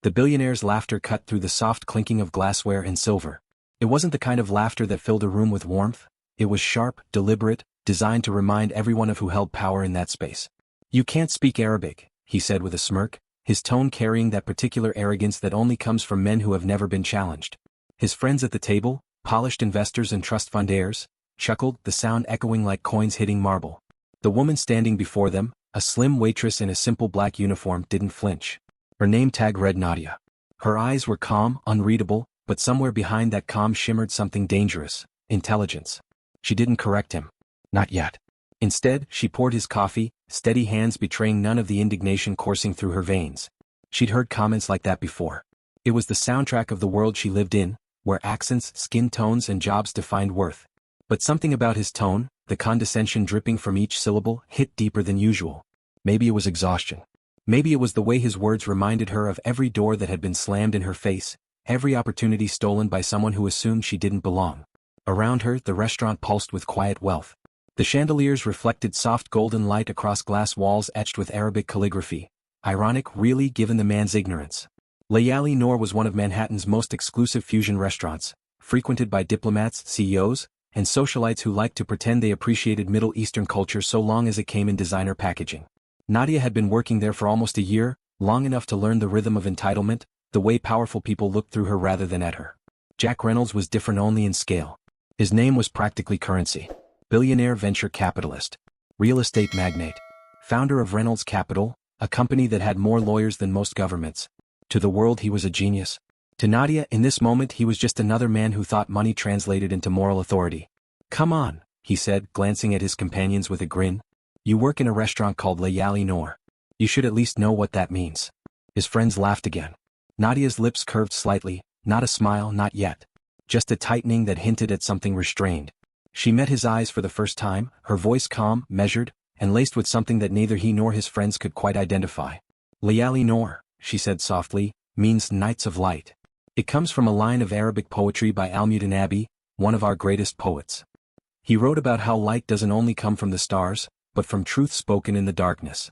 The billionaire's laughter cut through the soft clinking of glassware and silver. It wasn't the kind of laughter that filled a room with warmth. It was sharp, deliberate, designed to remind everyone of who held power in that space. "You can't speak Arabic," he said with a smirk, his tone carrying that particular arrogance that only comes from men who have never been challenged. His friends at the table, polished investors and trust fund heirs, chuckled, the sound echoing like coins hitting marble. The woman standing before them, a slim waitress in a simple black uniform, didn't flinch. Her name tag read Nadia. Her eyes were calm, unreadable, but somewhere behind that calm shimmered something dangerous: intelligence. She didn't correct him. Not yet. Instead, she poured his coffee, steady hands betraying none of the indignation coursing through her veins. She'd heard comments like that before. It was the soundtrack of the world she lived in, where accents, skin tones and jobs defined worth. But something about his tone, the condescension dripping from each syllable, hit deeper than usual. Maybe it was exhaustion. Maybe it was the way his words reminded her of every door that had been slammed in her face, every opportunity stolen by someone who assumed she didn't belong. Around her, the restaurant pulsed with quiet wealth. The chandeliers reflected soft golden light across glass walls etched with Arabic calligraphy. Ironic, really, given the man's ignorance. Layali Noor was one of Manhattan's most exclusive fusion restaurants, frequented by diplomats, CEOs, and socialites who liked to pretend they appreciated Middle Eastern culture so long as it came in designer packaging. Nadia had been working there for almost a year, long enough to learn the rhythm of entitlement, the way powerful people looked through her rather than at her. Jack Reynolds was different only in scale. His name was practically currency. Billionaire venture capitalist. Real estate magnate. Founder of Reynolds Capital, a company that had more lawyers than most governments. To the world he was a genius. To Nadia, in this moment, he was just another man who thought money translated into moral authority. "Come on," he said, glancing at his companions with a grin. "You work in a restaurant called Layali Noor. You should at least know what that means." His friends laughed again. Nadia's lips curved slightly, not a smile, not yet. Just a tightening that hinted at something restrained. She met his eyes for the first time, her voice calm, measured, and laced with something that neither he nor his friends could quite identify. "Layali Noor," she said softly, "means Nights of Light. It comes from a line of Arabic poetry by Almuddin Abi, one of our greatest poets. He wrote about how light doesn't only come from the stars, but from truth spoken in the darkness."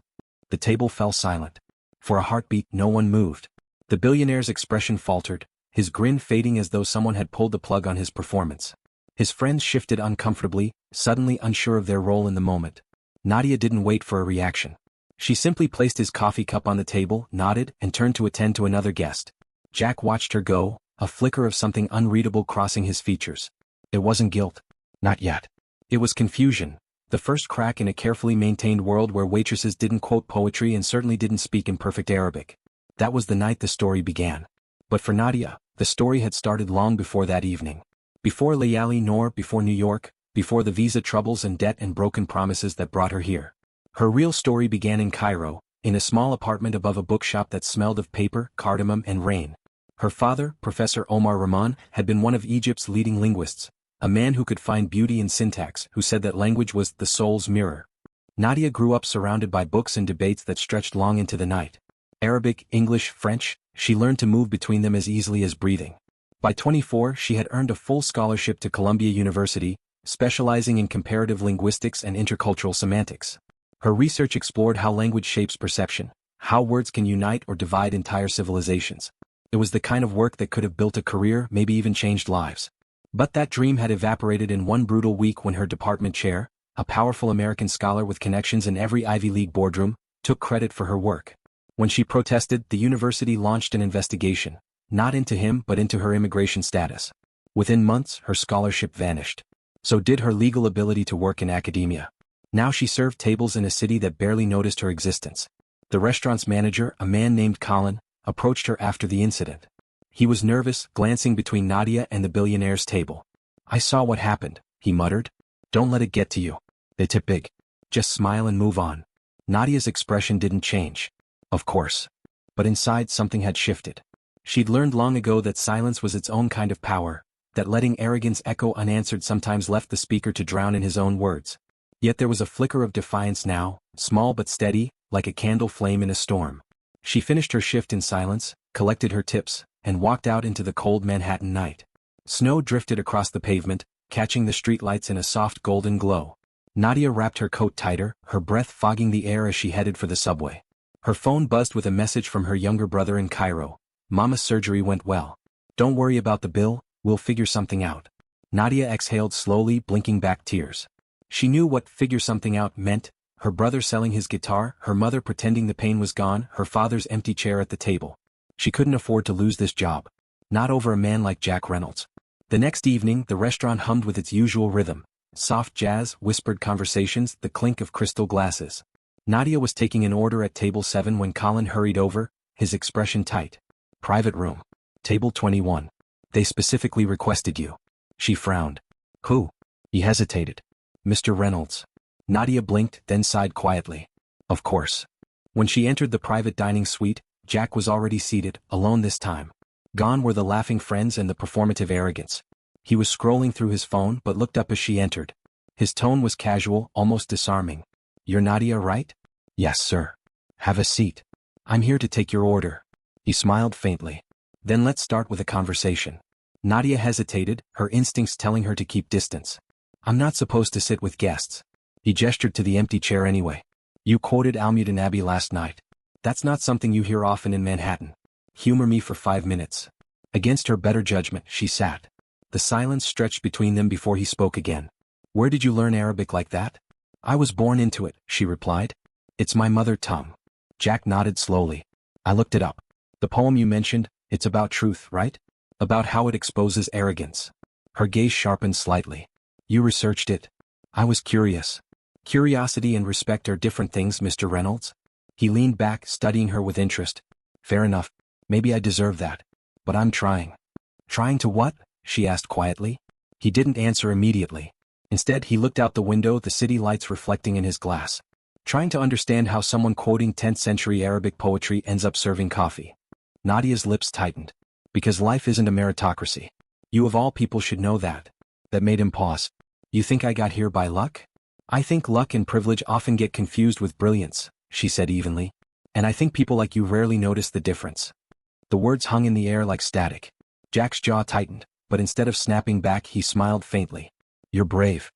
The table fell silent. For a heartbeat, no one moved. The billionaire's expression faltered, his grin fading as though someone had pulled the plug on his performance. His friends shifted uncomfortably, suddenly unsure of their role in the moment. Nadia didn't wait for a reaction. She simply placed his coffee cup on the table, nodded, and turned to attend to another guest. Jack watched her go, a flicker of something unreadable crossing his features. It wasn't guilt. Not yet. It was confusion. The first crack in a carefully maintained world where waitresses didn't quote poetry and certainly didn't speak in perfect Arabic. That was the night the story began. But for Nadia, the story had started long before that evening. Before Layali Noor, before New York, before the visa troubles and debt and broken promises that brought her here. Her real story began in Cairo, in a small apartment above a bookshop that smelled of paper, cardamom and rain. Her father, Professor Omar Rahman, had been one of Egypt's leading linguists, a man who could find beauty in syntax, who said that language was the soul's mirror. Nadia grew up surrounded by books and debates that stretched long into the night. Arabic, English, French, she learned to move between them as easily as breathing. By 24, she had earned a full scholarship to Columbia University, specializing in comparative linguistics and intercultural semantics. Her research explored how language shapes perception, how words can unite or divide entire civilizations. It was the kind of work that could have built a career, maybe even changed lives. But that dream had evaporated in one brutal week when her department chair, a powerful American scholar with connections in every Ivy League boardroom, took credit for her work. When she protested, the university launched an investigation, not into him but into her immigration status. Within months, her scholarship vanished. So did her legal ability to work in academia. Now she served tables in a city that barely noticed her existence. The restaurant's manager, a man named Colin, approached her after the incident. He was nervous, glancing between Nadia and the billionaire's table. "I saw what happened," he muttered. "Don't let it get to you. They tip big. Just smile and move on." Nadia's expression didn't change. Of course. But inside something had shifted. She'd learned long ago that silence was its own kind of power, that letting arrogance echo unanswered sometimes left the speaker to drown in his own words. Yet there was a flicker of defiance now, small but steady, like a candle flame in a storm. She finished her shift in silence, collected her tips, and walked out into the cold Manhattan night. Snow drifted across the pavement, catching the streetlights in a soft golden glow. Nadia wrapped her coat tighter, her breath fogging the air as she headed for the subway. Her phone buzzed with a message from her younger brother in Cairo. Mama's surgery went well. Don't worry about the bill, we'll figure something out. Nadia exhaled slowly, blinking back tears. She knew what figure something out meant: her brother selling his guitar, her mother pretending the pain was gone, her father's empty chair at the table. She couldn't afford to lose this job. Not over a man like Jack Reynolds. The next evening, the restaurant hummed with its usual rhythm. Soft jazz, whispered conversations, the clink of crystal glasses. Nadia was taking an order at table 7 when Colin hurried over, his expression tight. Private room. Table 21. They specifically requested you. She frowned. Who? He hesitated. Mr. Reynolds. Nadia blinked, then sighed quietly. Of course. When she entered the private dining suite, Jack was already seated, alone this time. Gone were the laughing friends and the performative arrogance. He was scrolling through his phone but looked up as she entered. His tone was casual, almost disarming. You're Nadia, right? Yes, sir. Have a seat. I'm here to take your order. He smiled faintly. Then let's start with a conversation. Nadia hesitated, her instincts telling her to keep distance. I'm not supposed to sit with guests. He gestured to the empty chair anyway. You quoted Almudena Abbey last night. That's not something you hear often in Manhattan. Humor me for 5 minutes. Against her better judgment, she sat. The silence stretched between them before he spoke again. Where did you learn Arabic like that? I was born into it, she replied. It's my mother tongue. Jack nodded slowly. I looked it up. The poem you mentioned, it's about truth, right? About how it exposes arrogance. Her gaze sharpened slightly. You researched it. I was curious. Curiosity and respect are different things, Mr. Reynolds. He leaned back, studying her with interest. Fair enough. Maybe I deserve that. But I'm trying. Trying to what? She asked quietly. He didn't answer immediately. Instead, he looked out the window, the city lights reflecting in his glass. Trying to understand how someone quoting 10th century Arabic poetry ends up serving coffee. Nadia's lips tightened. Because life isn't a meritocracy. You of all people should know that. That made him pause. You think I got here by luck? I think luck and privilege often get confused with brilliance, she said evenly. And I think people like you rarely notice the difference. The words hung in the air like static. Jack's jaw tightened, but instead of snapping back he smiled faintly. You're brave.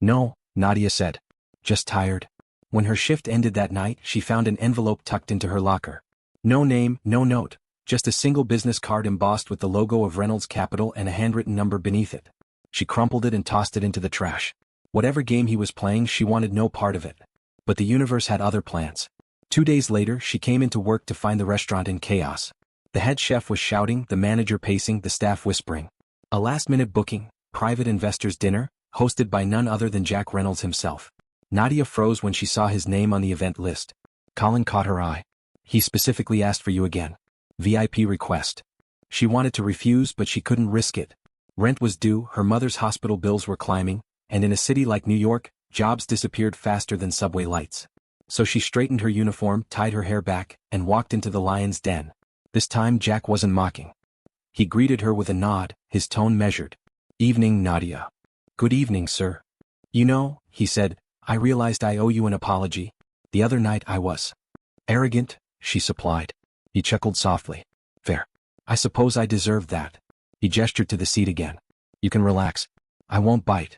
No, Nadia said. Just tired. When her shift ended that night, she found an envelope tucked into her locker. No name, no note. Just a single business card embossed with the logo of Reynolds Capital and a handwritten number beneath it. She crumpled it and tossed it into the trash. Whatever game he was playing, she wanted no part of it. But the universe had other plans. 2 days later, she came into work to find the restaurant in chaos. The head chef was shouting, the manager pacing, the staff whispering. A last-minute booking, private investors' dinner, hosted by none other than Jack Reynolds himself. Nadia froze when she saw his name on the event list. Colin caught her eye. He specifically asked for you again. VIP request. She wanted to refuse, but she couldn't risk it. Rent was due, her mother's hospital bills were climbing, and in a city like New York, jobs disappeared faster than subway lights. So she straightened her uniform, tied her hair back, and walked into the lion's den. This time Jack wasn't mocking. He greeted her with a nod, his tone measured. Evening, Nadia. Good evening, sir. You know, he said, I realized I owe you an apology. The other night I was arrogant, she supplied. He chuckled softly. Fair. I suppose I deserved that. He gestured to the seat again. You can relax. I won't bite.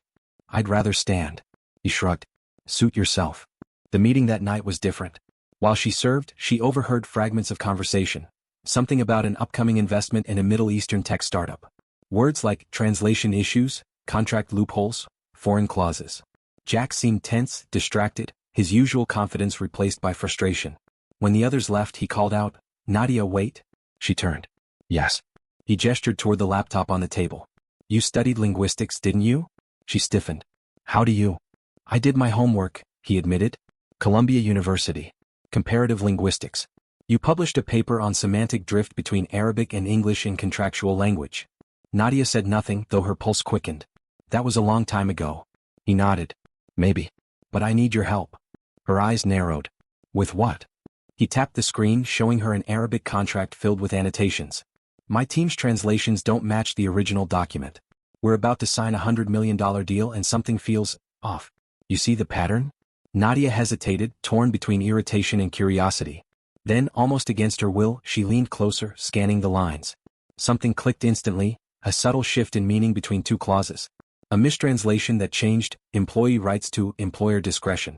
I'd rather stand. He shrugged. Suit yourself. The meeting that night was different. While she served, she overheard fragments of conversation. Something about an upcoming investment in a Middle Eastern tech startup. Words like translation issues, contract loopholes, foreign clauses. Jack seemed tense, distracted, his usual confidence replaced by frustration. When the others left, he called out, Nadia, wait. She turned. Yes. He gestured toward the laptop on the table. You studied linguistics, didn't you? She stiffened. How do you? I did my homework, he admitted. Columbia University. Comparative linguistics. You published a paper on semantic drift between Arabic and English in contractual language. Nadia said nothing, though her pulse quickened. That was a long time ago. He nodded. Maybe. But I need your help. Her eyes narrowed. With what? He tapped the screen, showing her an Arabic contract filled with annotations. My team's translations don't match the original document. We're about to sign a $100 million deal and something feels off. You see the pattern? Nadia hesitated, torn between irritation and curiosity. Then, almost against her will, she leaned closer, scanning the lines. Something clicked instantly, a subtle shift in meaning between 2 clauses. A mistranslation that changed employee rights to employer discretion.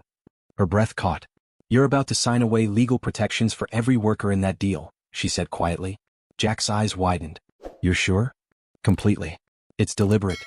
Her breath caught. You're about to sign away legal protections for every worker in that deal, she said quietly. Jack's eyes widened. You're sure? Completely. It's deliberate.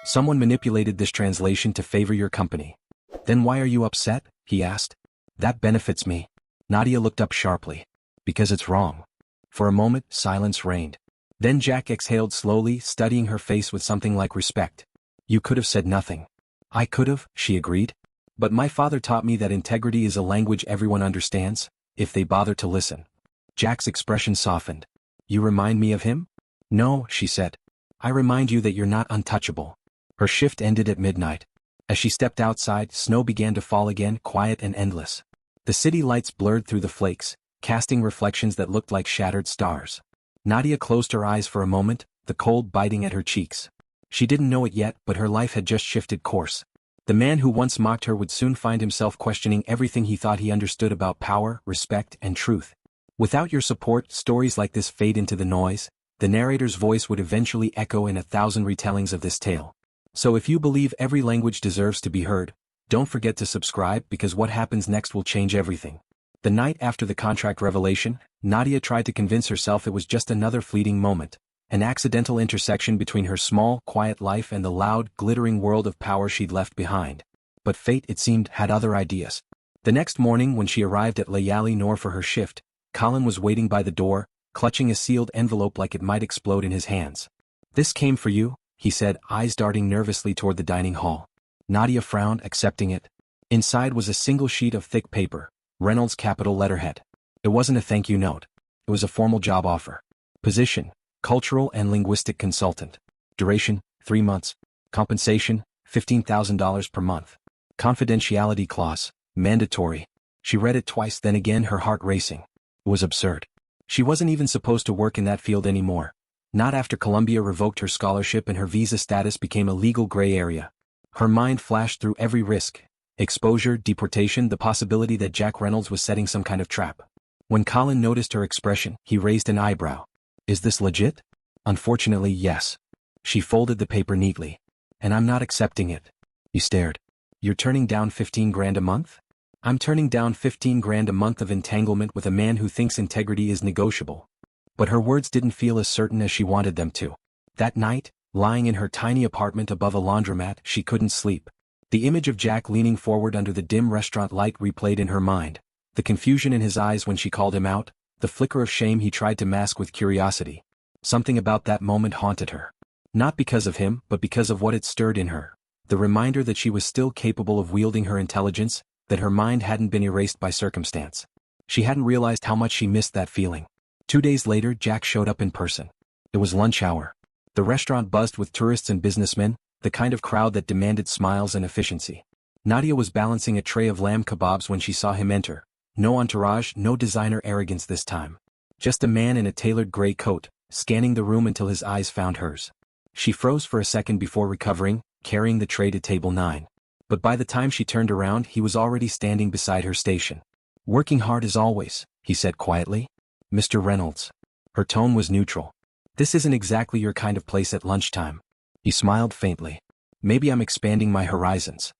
Someone manipulated this translation to favor your company. Then why are you upset? He asked. That benefits me. Nadia looked up sharply. Because it's wrong. For a moment, silence reigned. Then Jack exhaled slowly, studying her face with something like respect. You could have said nothing. I could have, she agreed. But my father taught me that integrity is a language everyone understands, if they bother to listen. Jack's expression softened. You remind me of him? No, she said. I remind you that you're not untouchable. Her shift ended at midnight. As she stepped outside, snow began to fall again, quiet and endless. The city lights blurred through the flakes, casting reflections that looked like shattered stars. Nadia closed her eyes for a moment, the cold biting at her cheeks. She didn't know it yet, but her life had just shifted course. The man who once mocked her would soon find himself questioning everything he thought he understood about power, respect, and truth. Without your support, stories like this fade into the noise. The narrator's voice would eventually echo in 1,000 retellings of this tale. So if you believe every language deserves to be heard, don't forget to subscribe because what happens next will change everything. The night after the contract revelation, Nadia tried to convince herself it was just another fleeting moment, an accidental intersection between her small, quiet life and the loud, glittering world of power she'd left behind. But fate, it seemed, had other ideas. The next morning when she arrived at Layali Noor for her shift, Colin was waiting by the door, clutching a sealed envelope like it might explode in his hands. This came for you, he said, eyes darting nervously toward the dining hall. Nadia frowned, accepting it. Inside was a single sheet of thick paper, Reynolds capital letterhead. It wasn't a thank you note. It was a formal job offer. Position, cultural and linguistic consultant. Duration, 3 months. Compensation, $15,000 per month. Confidentiality clause, mandatory. She read it twice, then again, her heart racing. It was absurd. She wasn't even supposed to work in that field anymore. Not after Columbia revoked her scholarship and her visa status became a legal gray area. Her mind flashed through every risk. Exposure, deportation, the possibility that Jack Reynolds was setting some kind of trap. When Colin noticed her expression, he raised an eyebrow. Is this legit? Unfortunately, yes. She folded the paper neatly. And I'm not accepting it. He stared. You're turning down 15 grand a month? I'm turning down 15 grand a month of entanglement with a man who thinks integrity is negotiable. But her words didn't feel as certain as she wanted them to. That night, lying in her tiny apartment above a laundromat, she couldn't sleep. The image of Jack leaning forward under the dim restaurant light replayed in her mind. The confusion in his eyes when she called him out, the flicker of shame he tried to mask with curiosity. Something about that moment haunted her. Not because of him, but because of what it stirred in her. The reminder that she was still capable of wielding her intelligence, that her mind hadn't been erased by circumstance. She hadn't realized how much she missed that feeling. 2 days later, Jack showed up in person. It was lunch hour. The restaurant buzzed with tourists and businessmen, the kind of crowd that demanded smiles and efficiency. Nadia was balancing a tray of lamb kebabs when she saw him enter. No entourage, no designer arrogance this time. Just a man in a tailored gray coat, scanning the room until his eyes found hers. She froze for a second before recovering, carrying the tray to table 9. But by the time she turned around, he was already standing beside her station. Working hard as always, he said quietly. Mr. Reynolds. Her tone was neutral. This isn't exactly your kind of place at lunchtime. He smiled faintly. Maybe I'm expanding my horizons.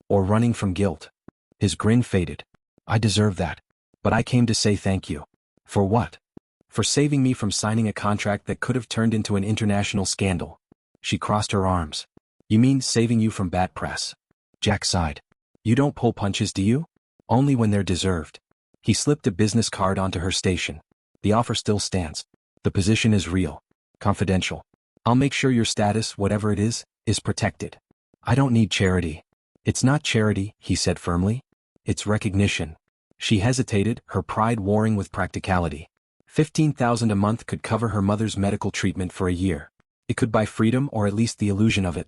Or running from guilt. His grin faded. I deserve that. But I came to say thank you. For what? For saving me from signing a contract that could have turned into an international scandal. She crossed her arms. You mean saving you from bad press? Jack sighed. You don't pull punches, do you? Only when they're deserved. He slipped a business card onto her station. The offer still stands. The position is real. Confidential. I'll make sure your status, whatever it is protected. I don't need charity. It's not charity, he said firmly. It's recognition. She hesitated, her pride warring with practicality. $15,000 a month could cover her mother's medical treatment for a year. It could buy freedom or at least the illusion of it.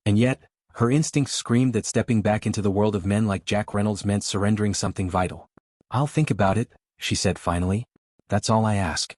And yet, her instincts screamed that stepping back into the world of men like Jack Reynolds meant surrendering something vital. I'll think about it, she said finally. That's all I ask.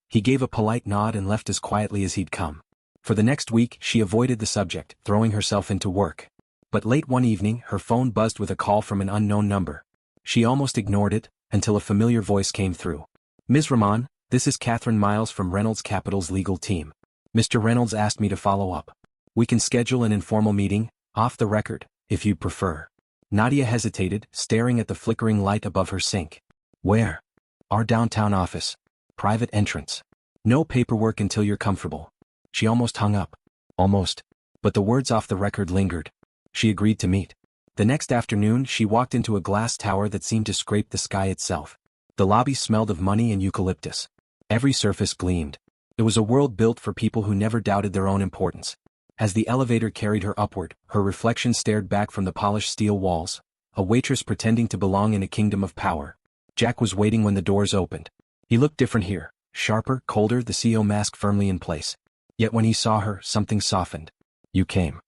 He gave a polite nod and left as quietly as he'd come. For the next week, she avoided the subject, throwing herself into work. But late one evening, her phone buzzed with a call from an unknown number. She almost ignored it, until a familiar voice came through. Ms. Rahman, this is Catherine Miles from Reynolds Capital's legal team. Mr. Reynolds asked me to follow up. We can schedule an informal meeting, off the record, if you prefer. Nadia hesitated, staring at the flickering light above her sink. Where? Our downtown office. Private entrance. No paperwork until you're comfortable. She almost hung up. Almost. But the words off the record lingered. She agreed to meet. The next afternoon she walked into a glass tower that seemed to scrape the sky itself. The lobby smelled of money and eucalyptus. Every surface gleamed. It was a world built for people who never doubted their own importance. As the elevator carried her upward, her reflection stared back from the polished steel walls, a waitress pretending to belong in a kingdom of power. Jack was waiting when the doors opened. He looked different here, sharper, colder, the CEO mask firmly in place. Yet when he saw her, something softened. You came.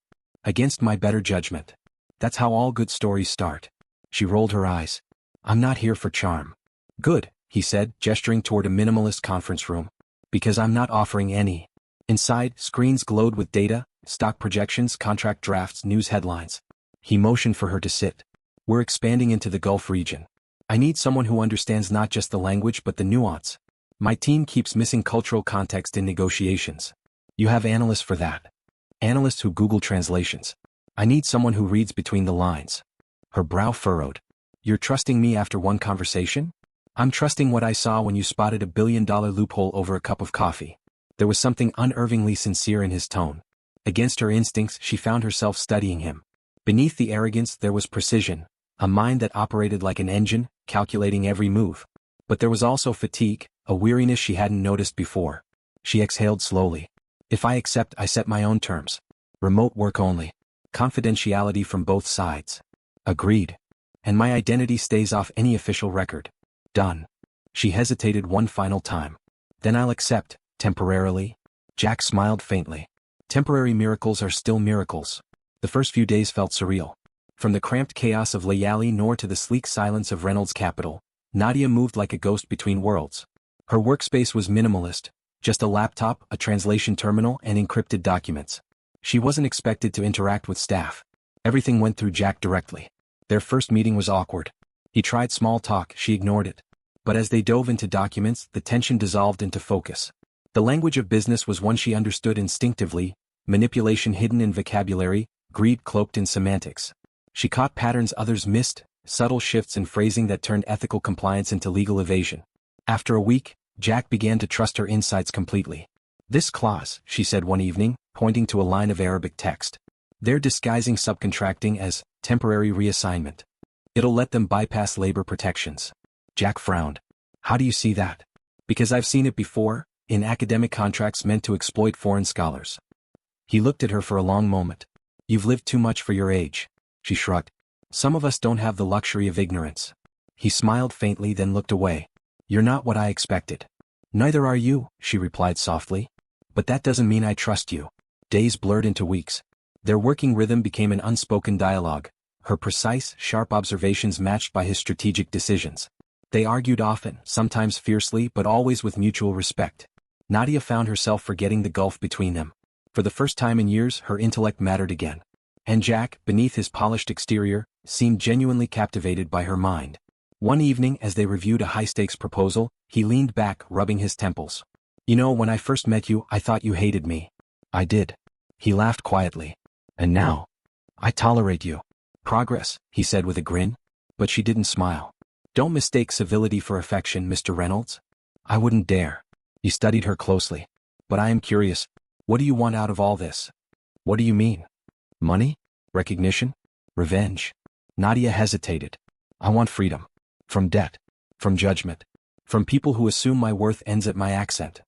Against my better judgment. That's how all good stories start. She rolled her eyes. I'm not here for charm. Good, he said, gesturing toward a minimalist conference room. Because I'm not offering any. Inside, screens glowed with data, stock projections, contract drafts, news headlines. He motioned for her to sit. We're expanding into the Gulf region. I need someone who understands not just the language but the nuance. My team keeps missing cultural context in negotiations. You have analysts for that. Analysts who Google translations. I need someone who reads between the lines. Her brow furrowed. You're trusting me after one conversation? I'm trusting what I saw when you spotted a billion-dollar loophole over a cup of coffee. There was something unervingly sincere in his tone. Against her instincts, she found herself studying him. Beneath the arrogance there was precision, a mind that operated like an engine, calculating every move. But there was also fatigue, a weariness she hadn't noticed before. She exhaled slowly. If I accept, I set my own terms. Remote work only. Confidentiality from both sides. Agreed. And my identity stays off any official record. Done. She hesitated one final time. Then I'll accept, temporarily. Jack smiled faintly. Temporary miracles are still miracles. The first few days felt surreal. From the cramped chaos of Layali Noor to the sleek silence of Reynolds Capital, Nadia moved like a ghost between worlds. Her workspace was minimalist, just a laptop, a translation terminal, and encrypted documents. She wasn't expected to interact with staff. Everything went through Jack directly. Their first meeting was awkward. He tried small talk, she ignored it. But as they dove into documents, the tension dissolved into focus. The language of business was one she understood instinctively, manipulation hidden in vocabulary, greed cloaked in semantics. She caught patterns others missed, subtle shifts in phrasing that turned ethical compliance into legal evasion. After a week, Jack began to trust her insights completely. This clause, she said one evening, pointing to a line of Arabic text. They're disguising subcontracting as temporary reassignment. It'll let them bypass labor protections. Jack frowned. How do you see that? Because I've seen it before, in academic contracts meant to exploit foreign scholars. He looked at her for a long moment. You've lived too much for your age. She shrugged. Some of us don't have the luxury of ignorance. He smiled faintly then looked away. You're not what I expected. Neither are you, she replied softly. But that doesn't mean I trust you. Days blurred into weeks. Their working rhythm became an unspoken dialogue, her precise, sharp observations matched by his strategic decisions. They argued often, sometimes fiercely but always with mutual respect. Nadia found herself forgetting the gulf between them. For the first time in years, her intellect mattered again. And Jack, beneath his polished exterior, seemed genuinely captivated by her mind. One evening as they reviewed a high-stakes proposal, he leaned back, rubbing his temples. You know, when I first met you, I thought you hated me. I did. He laughed quietly. And now? I tolerate you. Progress, he said with a grin. But she didn't smile. Don't mistake civility for affection, Mr. Reynolds. I wouldn't dare. He studied her closely. But I am curious. What do you want out of all this? What do you mean? Money? Recognition? Revenge? Nadia hesitated. I want freedom. From debt. From judgment. From people who assume my worth ends at my accent.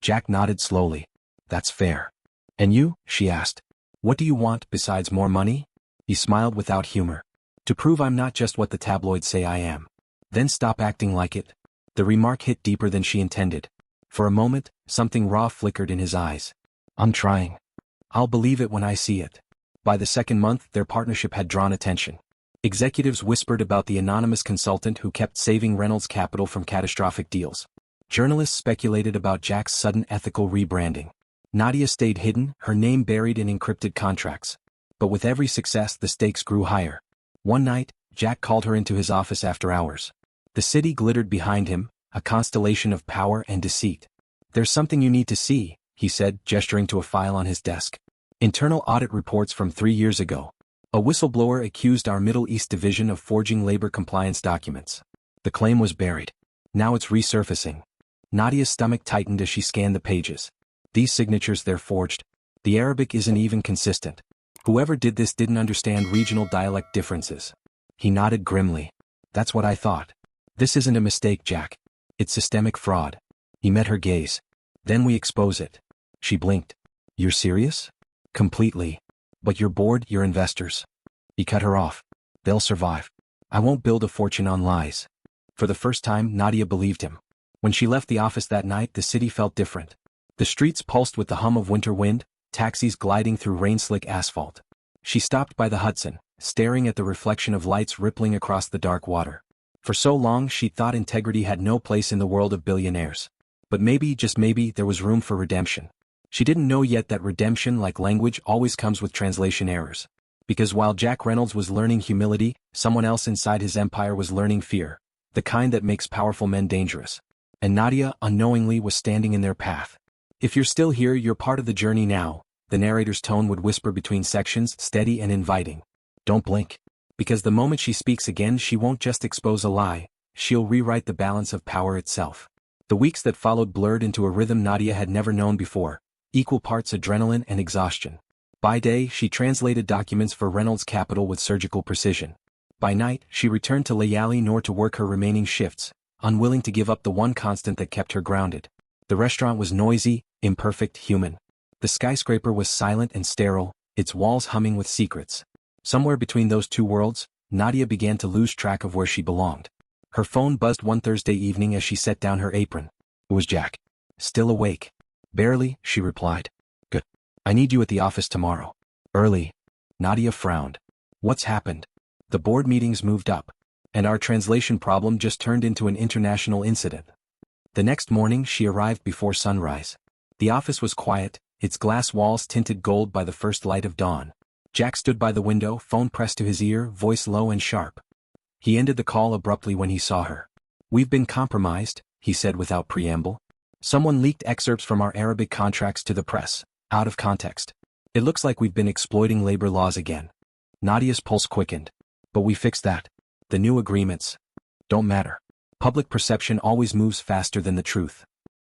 Jack nodded slowly. That's fair. And you? She asked. What do you want besides more money? He smiled without humor. To prove I'm not just what the tabloids say I am. Then stop acting like it. The remark hit deeper than she intended. For a moment, something raw flickered in his eyes. I'm trying. I'll believe it when I see it. By the second month, their partnership had drawn attention. Executives whispered about the anonymous consultant who kept saving Reynolds Capital from catastrophic deals. Journalists speculated about Jack's sudden ethical rebranding. Nadia stayed hidden, her name buried in encrypted contracts. But with every success, the stakes grew higher. One night, Jack called her into his office after hours. The city glittered behind him, a constellation of power and deceit. There's something you need to see, he said, gesturing to a file on his desk. Internal audit reports from 3 years ago. A whistleblower accused our Middle East division of forging labor compliance documents. The claim was buried. Now it's resurfacing. Nadia's stomach tightened as she scanned the pages. These signatures they're forged. The Arabic isn't even consistent. Whoever did this didn't understand regional dialect differences. He nodded grimly. That's what I thought. This isn't a mistake, Jack. It's systemic fraud. He met her gaze. Then we expose it. She blinked. You're serious? Completely. But you're bored, you're investors. He cut her off. They'll survive. I won't build a fortune on lies. For the first time, Nadia believed him. When she left the office that night, the city felt different. The streets pulsed with the hum of winter wind, taxis gliding through rain-slick asphalt. She stopped by the Hudson, staring at the reflection of lights rippling across the dark water. For so long she'd thought integrity had no place in the world of billionaires. But maybe, just maybe, there was room for redemption. She didn't know yet that redemption, like language, always comes with translation errors. Because while Jack Reynolds was learning humility, someone else inside his empire was learning fear, the kind that makes powerful men dangerous. And Nadia, unknowingly, was standing in their path. If you're still here, you're part of the journey now, the narrator's tone would whisper between sections, steady and inviting. Don't blink. Because the moment she speaks again, she won't just expose a lie, she'll rewrite the balance of power itself. The weeks that followed blurred into a rhythm Nadia had never known before, equal parts adrenaline and exhaustion. By day, she translated documents for Reynolds Capital with surgical precision. By night, she returned to Layali Noor to work her remaining shifts, unwilling to give up the one constant that kept her grounded. The restaurant was noisy, imperfect, human. The skyscraper was silent and sterile, its walls humming with secrets. Somewhere between those two worlds, Nadia began to lose track of where she belonged. Her phone buzzed one Thursday evening as she set down her apron. It was Jack. Still awake? Barely, she replied. Good. I need you at the office tomorrow. Early. Nadia frowned. What's happened? The board meetings moved up. And our translation problem just turned into an international incident. The next morning she arrived before sunrise. The office was quiet, its glass walls tinted gold by the first light of dawn. Jack stood by the window, phone pressed to his ear, voice low and sharp. He ended the call abruptly when he saw her. We've been compromised, he said without preamble. Someone leaked excerpts from our Arabic contracts to the press, out of context. It looks like we've been exploiting labor laws again. Nadia's pulse quickened. But we fixed that. The new agreements don't matter. Public perception always moves faster than the truth.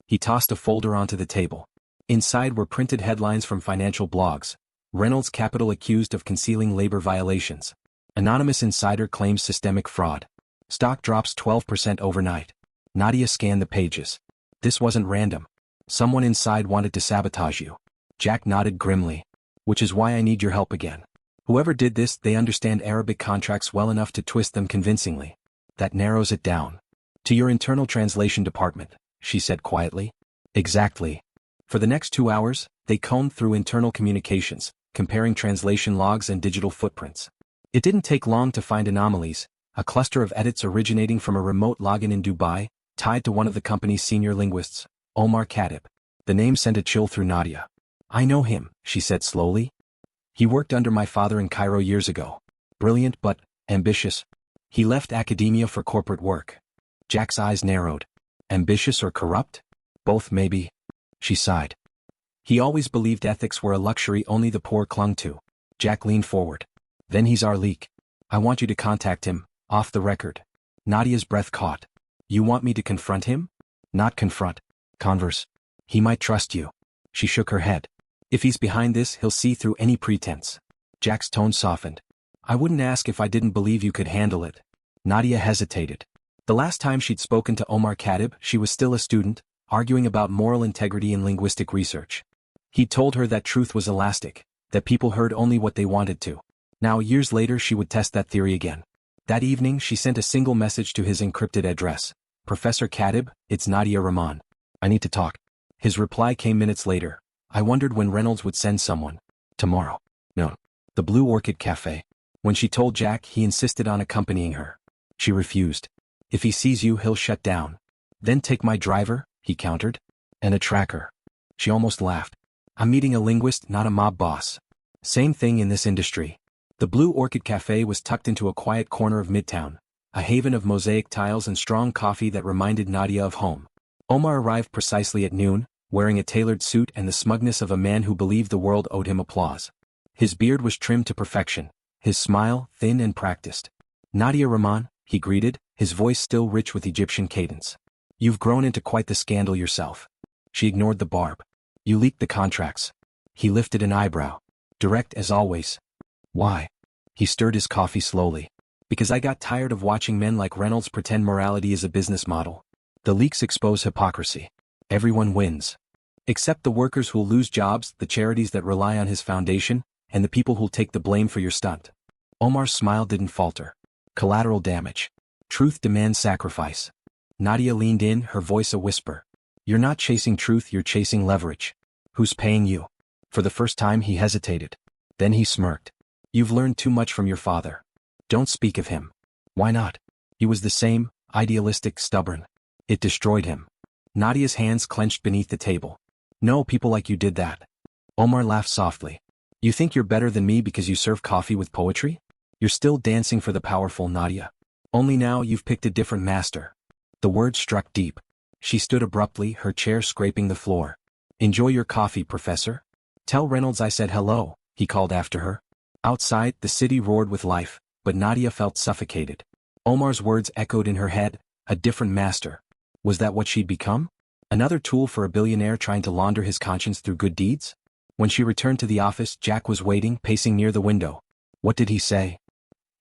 He tossed a folder onto the table. Inside were printed headlines from financial blogs. Reynolds Capital accused of concealing labor violations. Anonymous insider claims systemic fraud. Stock drops 12% overnight. Nadia scanned the pages. This wasn't random. Someone inside wanted to sabotage you. Jack nodded grimly. Which is why I need your help again. Whoever did this, they understand Arabic contracts well enough to twist them convincingly. That narrows it down. To your internal translation department, she said quietly. Exactly. For the next 2 hours, they combed through internal communications, comparing translation logs and digital footprints. It didn't take long to find anomalies, a cluster of edits originating from a remote login in Dubai, tied to one of the company's senior linguists, Omar Khatib. The name sent a chill through Nadia. I know him, she said slowly. He worked under my father in Cairo years ago. Brilliant but ambitious. He left academia for corporate work. Jack's eyes narrowed. Ambitious or corrupt? Both maybe. She sighed. He always believed ethics were a luxury only the poor clung to. Jack leaned forward. Then he's our leak. I want you to contact him, off the record. Nadia's breath caught. You want me to confront him? Not confront. Converse. He might trust you. She shook her head. If he's behind this, he'll see through any pretense. Jack's tone softened. I wouldn't ask if I didn't believe you could handle it. Nadia hesitated. The last time she'd spoken to Omar Khatib, she was still a student, arguing about moral integrity in linguistic research. He'd told her that truth was elastic, that people heard only what they wanted to. Now, years later, she would test that theory again. That evening, she sent a single message to his encrypted address. Professor Khatib, it's Nadia Rahman. I need to talk. His reply came minutes later. I wondered when Reynolds would send someone. Tomorrow. No. The Blue Orchid Cafe. When she told Jack, he insisted on accompanying her. She refused. If he sees you, he'll shut down. Then take my driver, he countered. And a tracker. She almost laughed. I'm meeting a linguist, not a mob boss. Same thing in this industry. The Blue Orchid Cafe was tucked into a quiet corner of Midtown, a haven of mosaic tiles and strong coffee that reminded Nadia of home. Omar arrived precisely at noon, wearing a tailored suit and the smugness of a man who believed the world owed him applause. His beard was trimmed to perfection, his smile thin and practiced. Nadia Rahman, he greeted, his voice still rich with Egyptian cadence. You've grown into quite the scandal yourself. She ignored the barb. You leaked the contracts. He lifted an eyebrow. Direct as always. Why? He stirred his coffee slowly. Because I got tired of watching men like Reynolds pretend morality is a business model. The leaks expose hypocrisy. Everyone wins. Except the workers who'll lose jobs, the charities that rely on his foundation, and the people who'll take the blame for your stunt. Omar's smile didn't falter. Collateral damage. Truth demands sacrifice. Nadia leaned in, her voice a whisper. You're not chasing truth, you're chasing leverage. Who's paying you? For the first time he hesitated. Then he smirked. You've learned too much from your father. Don't speak of him. Why not? He was the same, idealistic, stubborn. It destroyed him. Nadia's hands clenched beneath the table. No, people like you did that. Omar laughed softly. You think you're better than me because you serve coffee with poetry? You're still dancing for the powerful, Nadia. Only now you've picked a different master. The words struck deep. She stood abruptly, her chair scraping the floor. Enjoy your coffee, Professor. Tell Reynolds I said hello, he called after her. Outside, the city roared with life, but Nadia felt suffocated. Omar's words echoed in her head, a different master. Was that what she'd become? Another tool for a billionaire trying to launder his conscience through good deeds? When she returned to the office, Jack was waiting, pacing near the window. What did he say?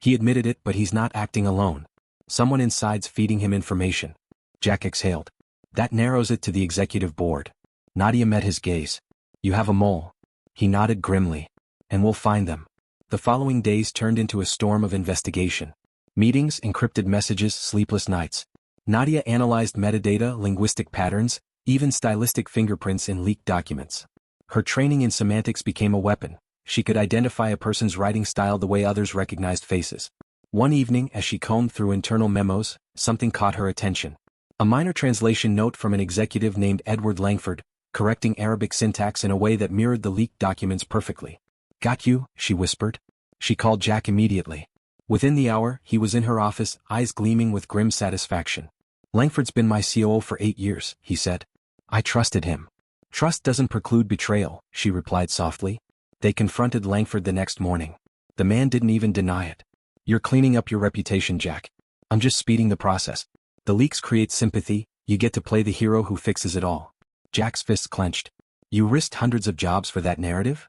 He admitted it, but he's not acting alone. Someone inside's feeding him information. Jack exhaled. That narrows it to the executive board. Nadia met his gaze. You have a mole. He nodded grimly. And we'll find them. The following days turned into a storm of investigation. Meetings, encrypted messages, sleepless nights. Nadia analyzed metadata, linguistic patterns, even stylistic fingerprints in leaked documents. Her training in semantics became a weapon. She could identify a person's writing style the way others recognized faces. One evening, as she combed through internal memos, something caught her attention. A minor translation note from an executive named Edward Langford, correcting Arabic syntax in a way that mirrored the leaked documents perfectly. Got you, she whispered. She called Jack immediately. Within the hour, he was in her office, eyes gleaming with grim satisfaction. Langford's been my COO for 8 years, he said. I trusted him. Trust doesn't preclude betrayal, she replied softly. They confronted Langford the next morning. The man didn't even deny it. You're cleaning up your reputation, Jack. I'm just speeding the process. The leaks create sympathy, you get to play the hero who fixes it all. Jack's fists clenched. You risked hundreds of jobs for that narrative?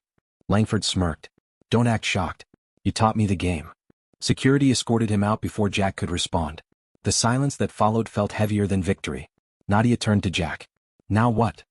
Langford smirked. Don't act shocked. You taught me the game. Security escorted him out before Jack could respond. The silence that followed felt heavier than victory. Nadia turned to Jack. Now what?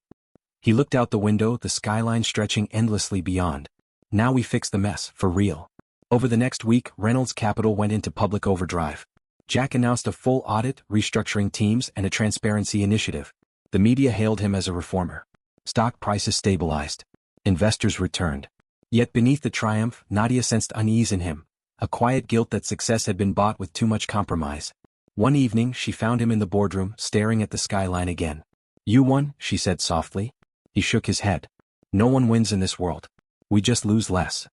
He looked out the window, the skyline stretching endlessly beyond. Now we fix the mess, for real. Over the next week, Reynolds Capital went into public overdrive. Jack announced a full audit, restructuring teams, and a transparency initiative. The media hailed him as a reformer. Stock prices stabilized. Investors returned. Yet beneath the triumph, Nadia sensed unease in him, a quiet guilt that success had been bought with too much compromise. One evening, she found him in the boardroom, staring at the skyline again. You won, she said softly. He shook his head. No one wins in this world. We just lose less.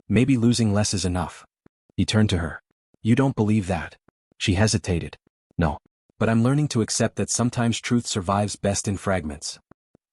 Maybe losing less is enough. He turned to her. You don't believe that? She hesitated. No. But I'm learning to accept that sometimes truth survives best in fragments.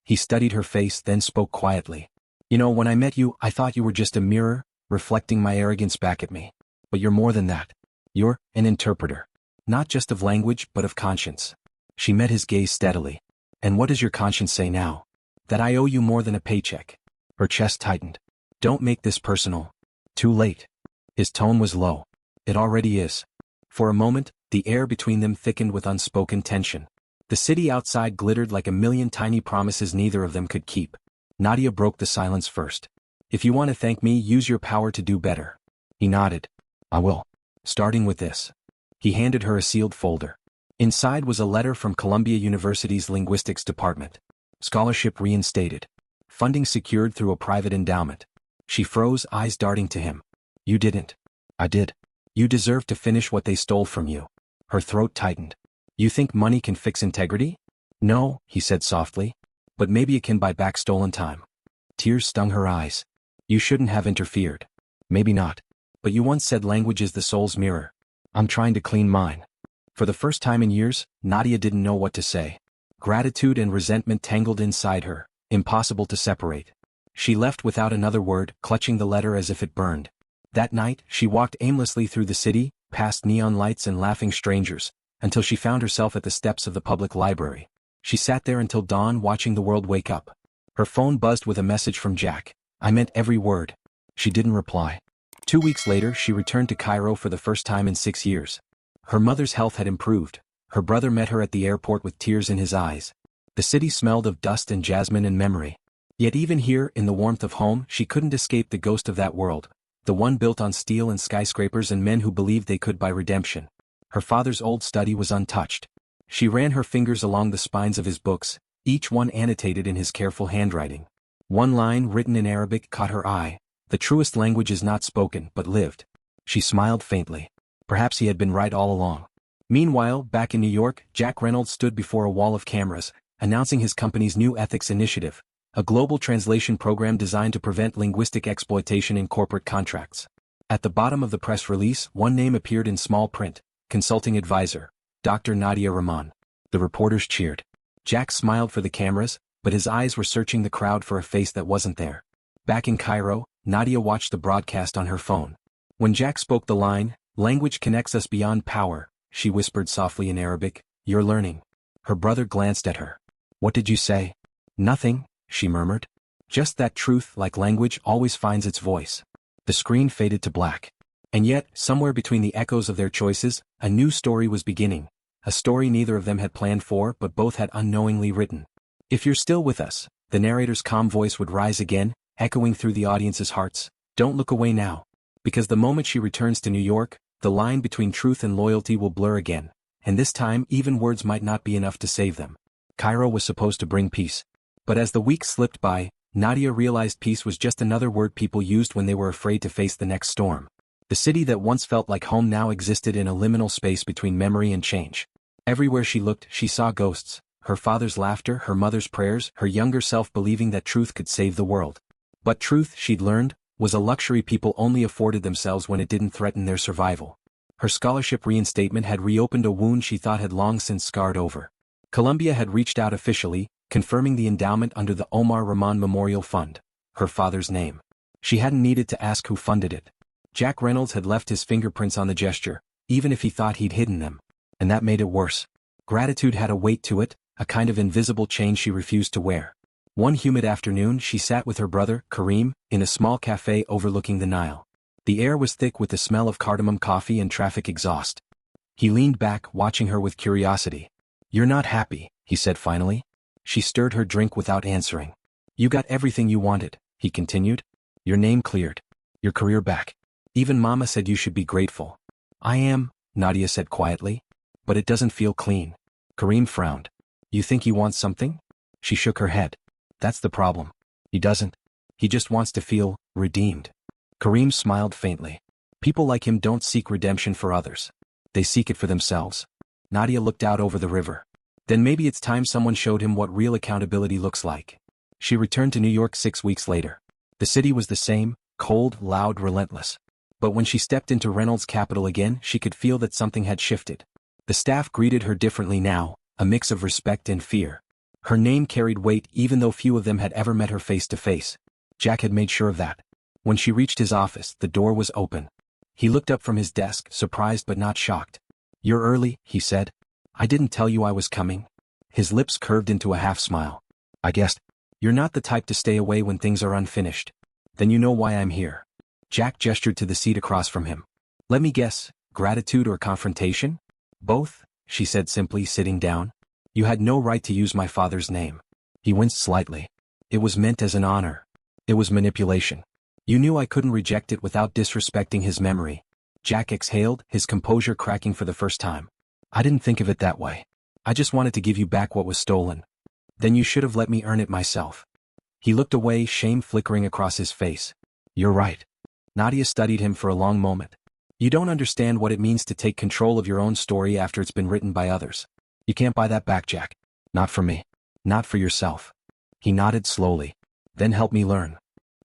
He studied her face, then spoke quietly. You know, when I met you, I thought you were just a mirror, reflecting my arrogance back at me. But you're more than that. You're an interpreter. Not just of language, but of conscience. She met his gaze steadily. And what does your conscience say now? That I owe you more than a paycheck. Her chest tightened. Don't make this personal. Too late. His tone was low. It already is. For a moment, the air between them thickened with unspoken tension. The city outside glittered like a million tiny promises neither of them could keep. Nadia broke the silence first. If you want to thank me, use your power to do better. He nodded. I will. Starting with this. He handed her a sealed folder. Inside was a letter from Columbia University's linguistics department. Scholarship reinstated. Funding secured through a private endowment. She froze, eyes darting to him. You didn't. I did. You deserve to finish what they stole from you. Her throat tightened. You think money can fix integrity? No, he said softly. But maybe it can buy back stolen time. Tears stung her eyes. You shouldn't have interfered. Maybe not. But you once said language is the soul's mirror. I'm trying to clean mine. For the first time in years, Nadia didn't know what to say. Gratitude and resentment tangled inside her, impossible to separate. She left without another word, clutching the letter as if it burned. That night, she walked aimlessly through the city, past neon lights and laughing strangers, until she found herself at the steps of the public library. She sat there until dawn watching the world wake up. Her phone buzzed with a message from Jack. "I meant every word." She didn't reply. 2 weeks later she returned to Cairo for the first time in 6 years. Her mother's health had improved. Her brother met her at the airport with tears in his eyes. The city smelled of dust and jasmine and memory. Yet even here, in the warmth of home, she couldn't escape the ghost of that world, the one built on steel and skyscrapers and men who believed they could buy redemption. Her father's old study was untouched. She ran her fingers along the spines of his books, each one annotated in his careful handwriting. One line written in Arabic caught her eye. "The truest language is not spoken but lived." She smiled faintly. Perhaps he had been right all along. Meanwhile, back in New York, Jack Reynolds stood before a wall of cameras, announcing his company's new ethics initiative, a global translation program designed to prevent linguistic exploitation in corporate contracts. At the bottom of the press release, one name appeared in small print: consulting advisor, Dr. Nadia Rahman. The reporters cheered. Jack smiled for the cameras, but his eyes were searching the crowd for a face that wasn't there. Back in Cairo, Nadia watched the broadcast on her phone. When Jack spoke the line, "Language connects us beyond power," she whispered softly in Arabic, "You're learning." Her brother glanced at her. "What did you say?" "Nothing," she murmured. "Just that truth, like language, always finds its voice." The screen faded to black. And yet, somewhere between the echoes of their choices, a new story was beginning. A story neither of them had planned for but both had unknowingly written. "If you're still with us," the narrator's calm voice would rise again, echoing through the audience's hearts, "don't look away now. Because the moment she returns to New York, the line between truth and loyalty will blur again, and this time even words might not be enough to save them." Cairo was supposed to bring peace. But as the weeks slipped by, Nadia realized peace was just another word people used when they were afraid to face the next storm. The city that once felt like home now existed in a liminal space between memory and change. Everywhere she looked, she saw ghosts: her father's laughter, her mother's prayers, her younger self believing that truth could save the world. But truth, she'd learned, was a luxury people only afforded themselves when it didn't threaten their survival. Her scholarship reinstatement had reopened a wound she thought had long since scarred over. Columbia had reached out officially, confirming the endowment under the Omar Rahman Memorial Fund, her father's name. She hadn't needed to ask who funded it. Jack Reynolds had left his fingerprints on the gesture, even if he thought he'd hidden them. And that made it worse. Gratitude had a weight to it, a kind of invisible chain she refused to wear. One humid afternoon she sat with her brother, Kareem, in a small cafe overlooking the Nile. The air was thick with the smell of cardamom coffee and traffic exhaust. He leaned back, watching her with curiosity. "You're not happy," he said finally. She stirred her drink without answering. "You got everything you wanted," he continued. "Your name cleared. Your career back. Even Mama said you should be grateful." "I am," Nadia said quietly. "But it doesn't feel clean." Kareem frowned. "You think he wants something?" She shook her head. "That's the problem. He doesn't. He just wants to feel redeemed." Kareem smiled faintly. "People like him don't seek redemption for others. They seek it for themselves." Nadia looked out over the river. Then maybe it's time someone showed him what real accountability looks like. She returned to New York 6 weeks later. The city was the same, cold, loud, relentless. But when she stepped into Reynolds' capital again, she could feel that something had shifted. The staff greeted her differently now, a mix of respect and fear. Her name carried weight even though few of them had ever met her face to face. Jack had made sure of that. When she reached his office, the door was open. He looked up from his desk, surprised but not shocked. "You're early," he said. "I didn't tell you I was coming." His lips curved into a half-smile. "I guessed. You're not the type to stay away when things are unfinished. Then you know why I'm here." Jack gestured to the seat across from him. "Let me guess, gratitude or confrontation?" "Both," she said simply, sitting down. "You had no right to use my father's name." He winced slightly. "It was meant as an honor. It was manipulation. You knew I couldn't reject it without disrespecting his memory." Jack exhaled, his composure cracking for the first time. "I didn't think of it that way. I just wanted to give you back what was stolen." "Then you should have let me earn it myself." He looked away, shame flickering across his face. "You're right." Nadia studied him for a long moment. "You don't understand what it means to take control of your own story after it's been written by others. You can't buy that back, Jack. Not for me. Not for yourself." He nodded slowly. "Then help me learn."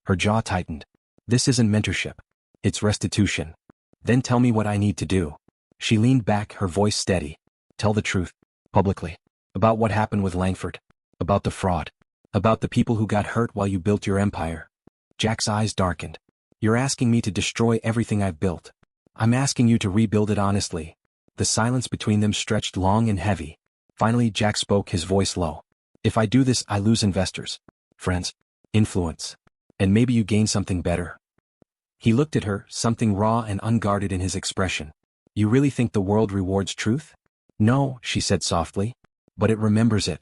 Her jaw tightened. "This isn't mentorship. It's restitution." "Then tell me what I need to do." She leaned back, her voice steady. "Tell the truth. Publicly. About what happened with Langford. About the fraud. About the people who got hurt while you built your empire." Jack's eyes darkened. "You're asking me to destroy everything I've built. I'm asking you to rebuild it honestly. The silence between them stretched long and heavy. Finally Jack spoke, his voice low. If I do this, I lose investors, friends, influence. And maybe you gain something better. He looked at her, something raw and unguarded in his expression. You really think the world rewards truth? No, she said softly. But it remembers it.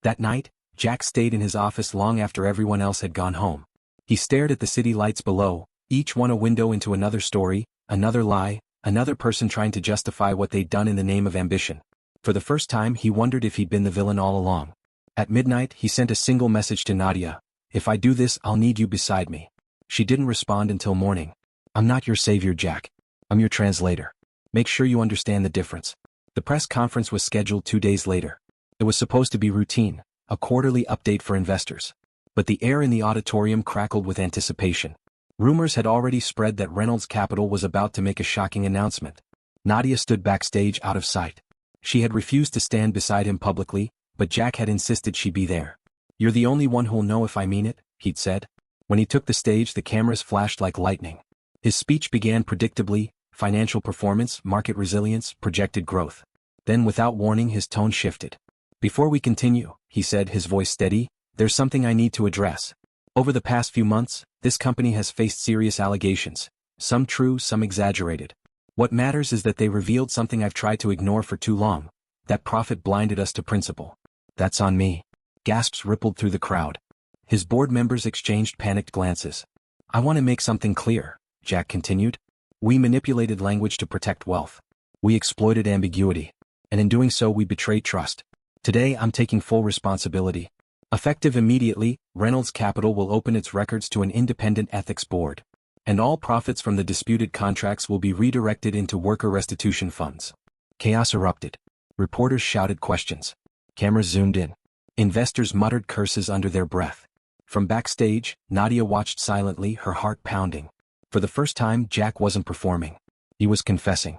That night, Jack stayed in his office long after everyone else had gone home. He stared at the city lights below, each one a window into another story, another lie, another person trying to justify what they'd done in the name of ambition. For the first time he wondered if he'd been the villain all along. At midnight he sent a single message to Nadia. If I do this, I'll need you beside me. She didn't respond until morning. I'm not your savior, Jack. I'm your translator. Make sure you understand the difference. The press conference was scheduled 2 days later. It was supposed to be routine, a quarterly update for investors. But the air in the auditorium crackled with anticipation. Rumors had already spread that Reynolds Capital was about to make a shocking announcement. Nadia stood backstage out of sight. She had refused to stand beside him publicly, but Jack had insisted she be there. You're the only one who'll know if I mean it, he'd said. When he took the stage, the cameras flashed like lightning. His speech began predictably: financial performance, market resilience, projected growth. Then without warning his tone shifted. Before we continue, he said, his voice steady, there's something I need to address. Over the past few months, this company has faced serious allegations. Some true, some exaggerated. What matters is that they revealed something I've tried to ignore for too long. That profit blinded us to principle. That's on me. Gasps rippled through the crowd. His board members exchanged panicked glances. I want to make something clear, Jack continued. We manipulated language to protect wealth. We exploited ambiguity. And in doing so we betrayed trust. Today I'm taking full responsibility. Effective immediately, Reynolds Capital will open its records to an independent ethics board. And all profits from the disputed contracts will be redirected into worker restitution funds. Chaos erupted. Reporters shouted questions. Cameras zoomed in. Investors muttered curses under their breath. From backstage, Nadia watched silently, her heart pounding. For the first time, Jack wasn't performing. He was confessing.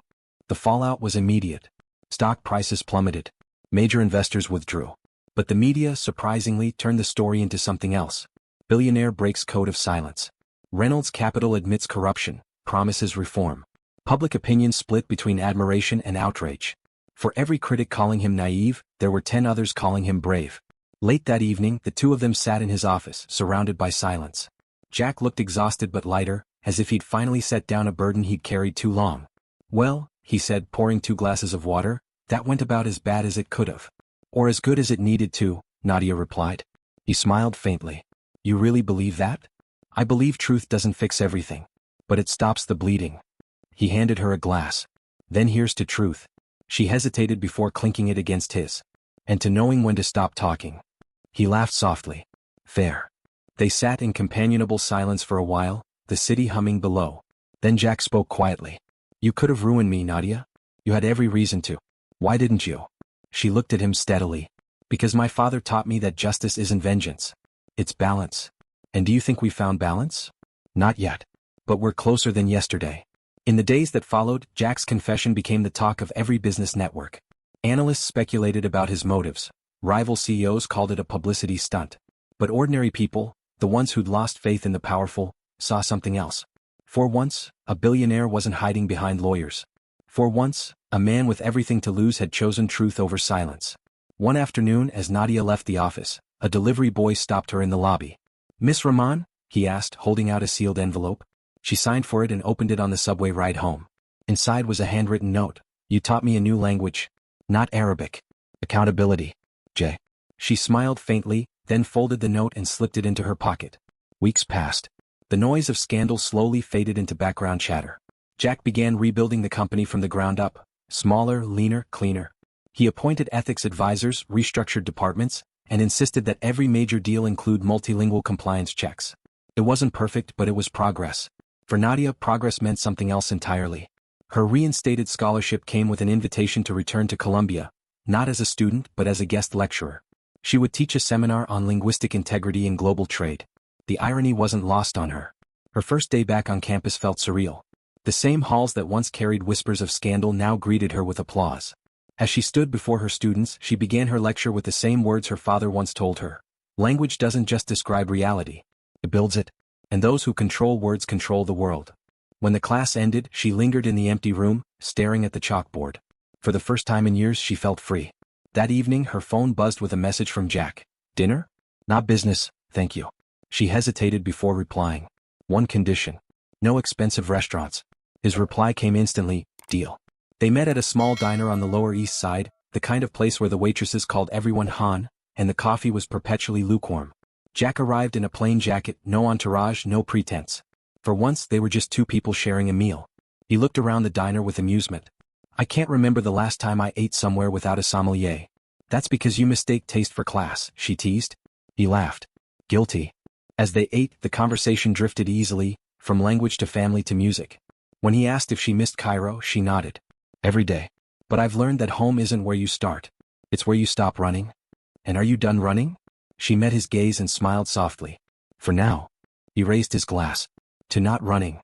The fallout was immediate. Stock prices plummeted. Major investors withdrew. But the media, surprisingly, turned the story into something else. Billionaire breaks code of silence. Reynolds Capital admits corruption, promises reform. Public opinion split between admiration and outrage. For every critic calling him naive, there were 10 others calling him brave. Late that evening, the two of them sat in his office, surrounded by silence. Jack looked exhausted but lighter, as if he'd finally set down a burden he'd carried too long. Well, he said, pouring 2 glasses of water, that went about as bad as it could have. Or as good as it needed to, Nadia replied. He smiled faintly. You really believe that? I believe truth doesn't fix everything. But it stops the bleeding. He handed her a glass. Then here's to truth. She hesitated before clinking it against his. And to knowing when to stop talking. He laughed softly. Fair. They sat in companionable silence for a while, the city humming below. Then Jack spoke quietly. You could have ruined me, Nadia. You had every reason to. Why didn't you? She looked at him steadily. Because my father taught me that justice isn't vengeance. It's balance. And do you think we found balance? Not yet. But we're closer than yesterday. In the days that followed, Jack's confession became the talk of every business network. Analysts speculated about his motives. Rival CEOs called it a publicity stunt. But ordinary people, the ones who'd lost faith in the powerful, saw something else. For once, a billionaire wasn't hiding behind lawyers. For once, a man with everything to lose had chosen truth over silence. One afternoon, as Nadia left the office, a delivery boy stopped her in the lobby. Miss Rahman? He asked, holding out a sealed envelope. She signed for it and opened it on the subway ride home. Inside was a handwritten note. You taught me a new language. Not Arabic. Accountability. J. She smiled faintly, then folded the note and slipped it into her pocket. Weeks passed. The noise of scandal slowly faded into background chatter. Jack began rebuilding the company from the ground up. Smaller, leaner, cleaner. He appointed ethics advisors, restructured departments, and insisted that every major deal include multilingual compliance checks. It wasn't perfect, but it was progress. For Nadia, progress meant something else entirely. Her reinstated scholarship came with an invitation to return to Columbia, not as a student but as a guest lecturer. She would teach a seminar on linguistic integrity and global trade. The irony wasn't lost on her. Her first day back on campus felt surreal. The same halls that once carried whispers of scandal now greeted her with applause. As she stood before her students, she began her lecture with the same words her father once told her. Language doesn't just describe reality. It builds it. And those who control words control the world. When the class ended, she lingered in the empty room, staring at the chalkboard. For the first time in years she felt free. That evening her phone buzzed with a message from Jack. Dinner? Not business, thank you. She hesitated before replying. One condition. No expensive restaurants. His reply came instantly. Deal. They met at a small diner on the Lower East Side, the kind of place where the waitresses called everyone Han, and the coffee was perpetually lukewarm. Jack arrived in a plain jacket, no entourage, no pretense. For once they were just two people sharing a meal. He looked around the diner with amusement. I can't remember the last time I ate somewhere without a sommelier. That's because you mistake taste for class, she teased. He laughed. Guilty. As they ate, the conversation drifted easily, from language to family to music. When he asked if she missed Cairo, she nodded. Every day. But I've learned that home isn't where you start. It's where you stop running. And are you done running? She met his gaze and smiled softly. For now. He raised his glass. To not running.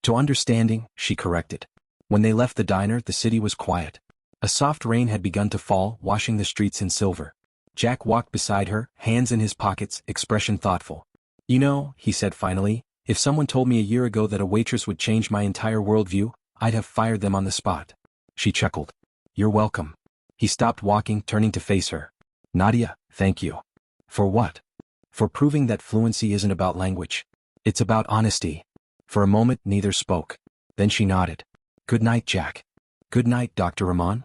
To understanding, she corrected. When they left the diner, the city was quiet. A soft rain had begun to fall, washing the streets in silver. Jack walked beside her, hands in his pockets, expression thoughtful. You know, he said finally, if someone told me a year ago that a waitress would change my entire worldview, I'd have fired them on the spot. She chuckled. You're welcome. He stopped walking, turning to face her. Nadia, thank you. For what? For proving that fluency isn't about language. It's about honesty. For a moment, neither spoke. Then she nodded. Good night, Jack. Good night, Dr. Rahman.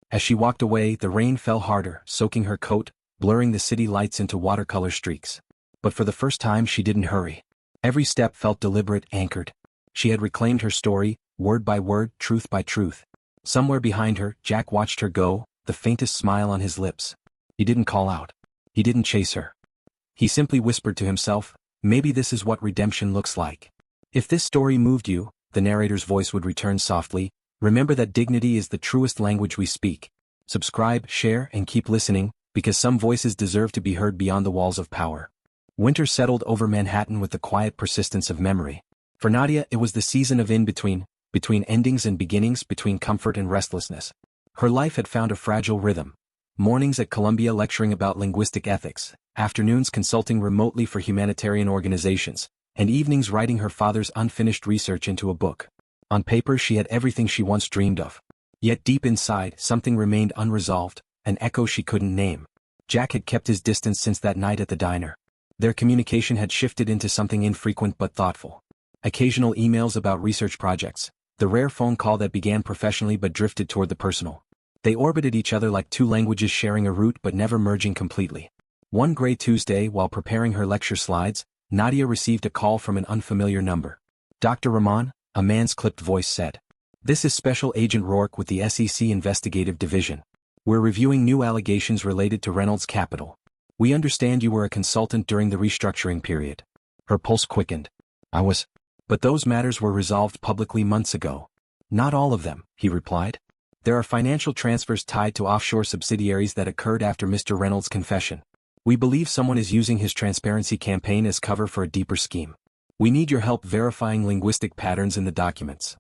As she walked away, the rain fell harder, soaking her coat, blurring the city lights into watercolor streaks. But for the first time she didn't hurry. Every step felt deliberate, anchored. She had reclaimed her story, word by word, truth by truth. Somewhere behind her, Jack watched her go, the faintest smile on his lips. He didn't call out. He didn't chase her. He simply whispered to himself, maybe this is what redemption looks like. If this story moved you, the narrator's voice would return softly, remember that dignity is the truest language we speak. Subscribe, share, and keep listening, because some voices deserve to be heard beyond the walls of power. Winter settled over Manhattan with the quiet persistence of memory. For Nadia, it was the season of in-between, between endings and beginnings, between comfort and restlessness. Her life had found a fragile rhythm. Mornings at Columbia lecturing about linguistic ethics, afternoons consulting remotely for humanitarian organizations, and evenings writing her father's unfinished research into a book. On paper she had everything she once dreamed of. Yet deep inside, something remained unresolved, an echo she couldn't name. Jack had kept his distance since that night at the diner. Their communication had shifted into something infrequent but thoughtful. Occasional emails about research projects, the rare phone call that began professionally but drifted toward the personal. They orbited each other like two languages sharing a route but never merging completely. One gray Tuesday, while preparing her lecture slides, Nadia received a call from an unfamiliar number. Dr. Rahman, a man's clipped voice said. This is Special Agent Rourke with the SEC Investigative Division. We're reviewing new allegations related to Reynolds Capital. We understand you were a consultant during the restructuring period. Her pulse quickened. I was. But those matters were resolved publicly months ago. Not all of them, he replied. There are financial transfers tied to offshore subsidiaries that occurred after Mr. Reynolds' confession. We believe someone is using his transparency campaign as cover for a deeper scheme. We need your help verifying linguistic patterns in the documents.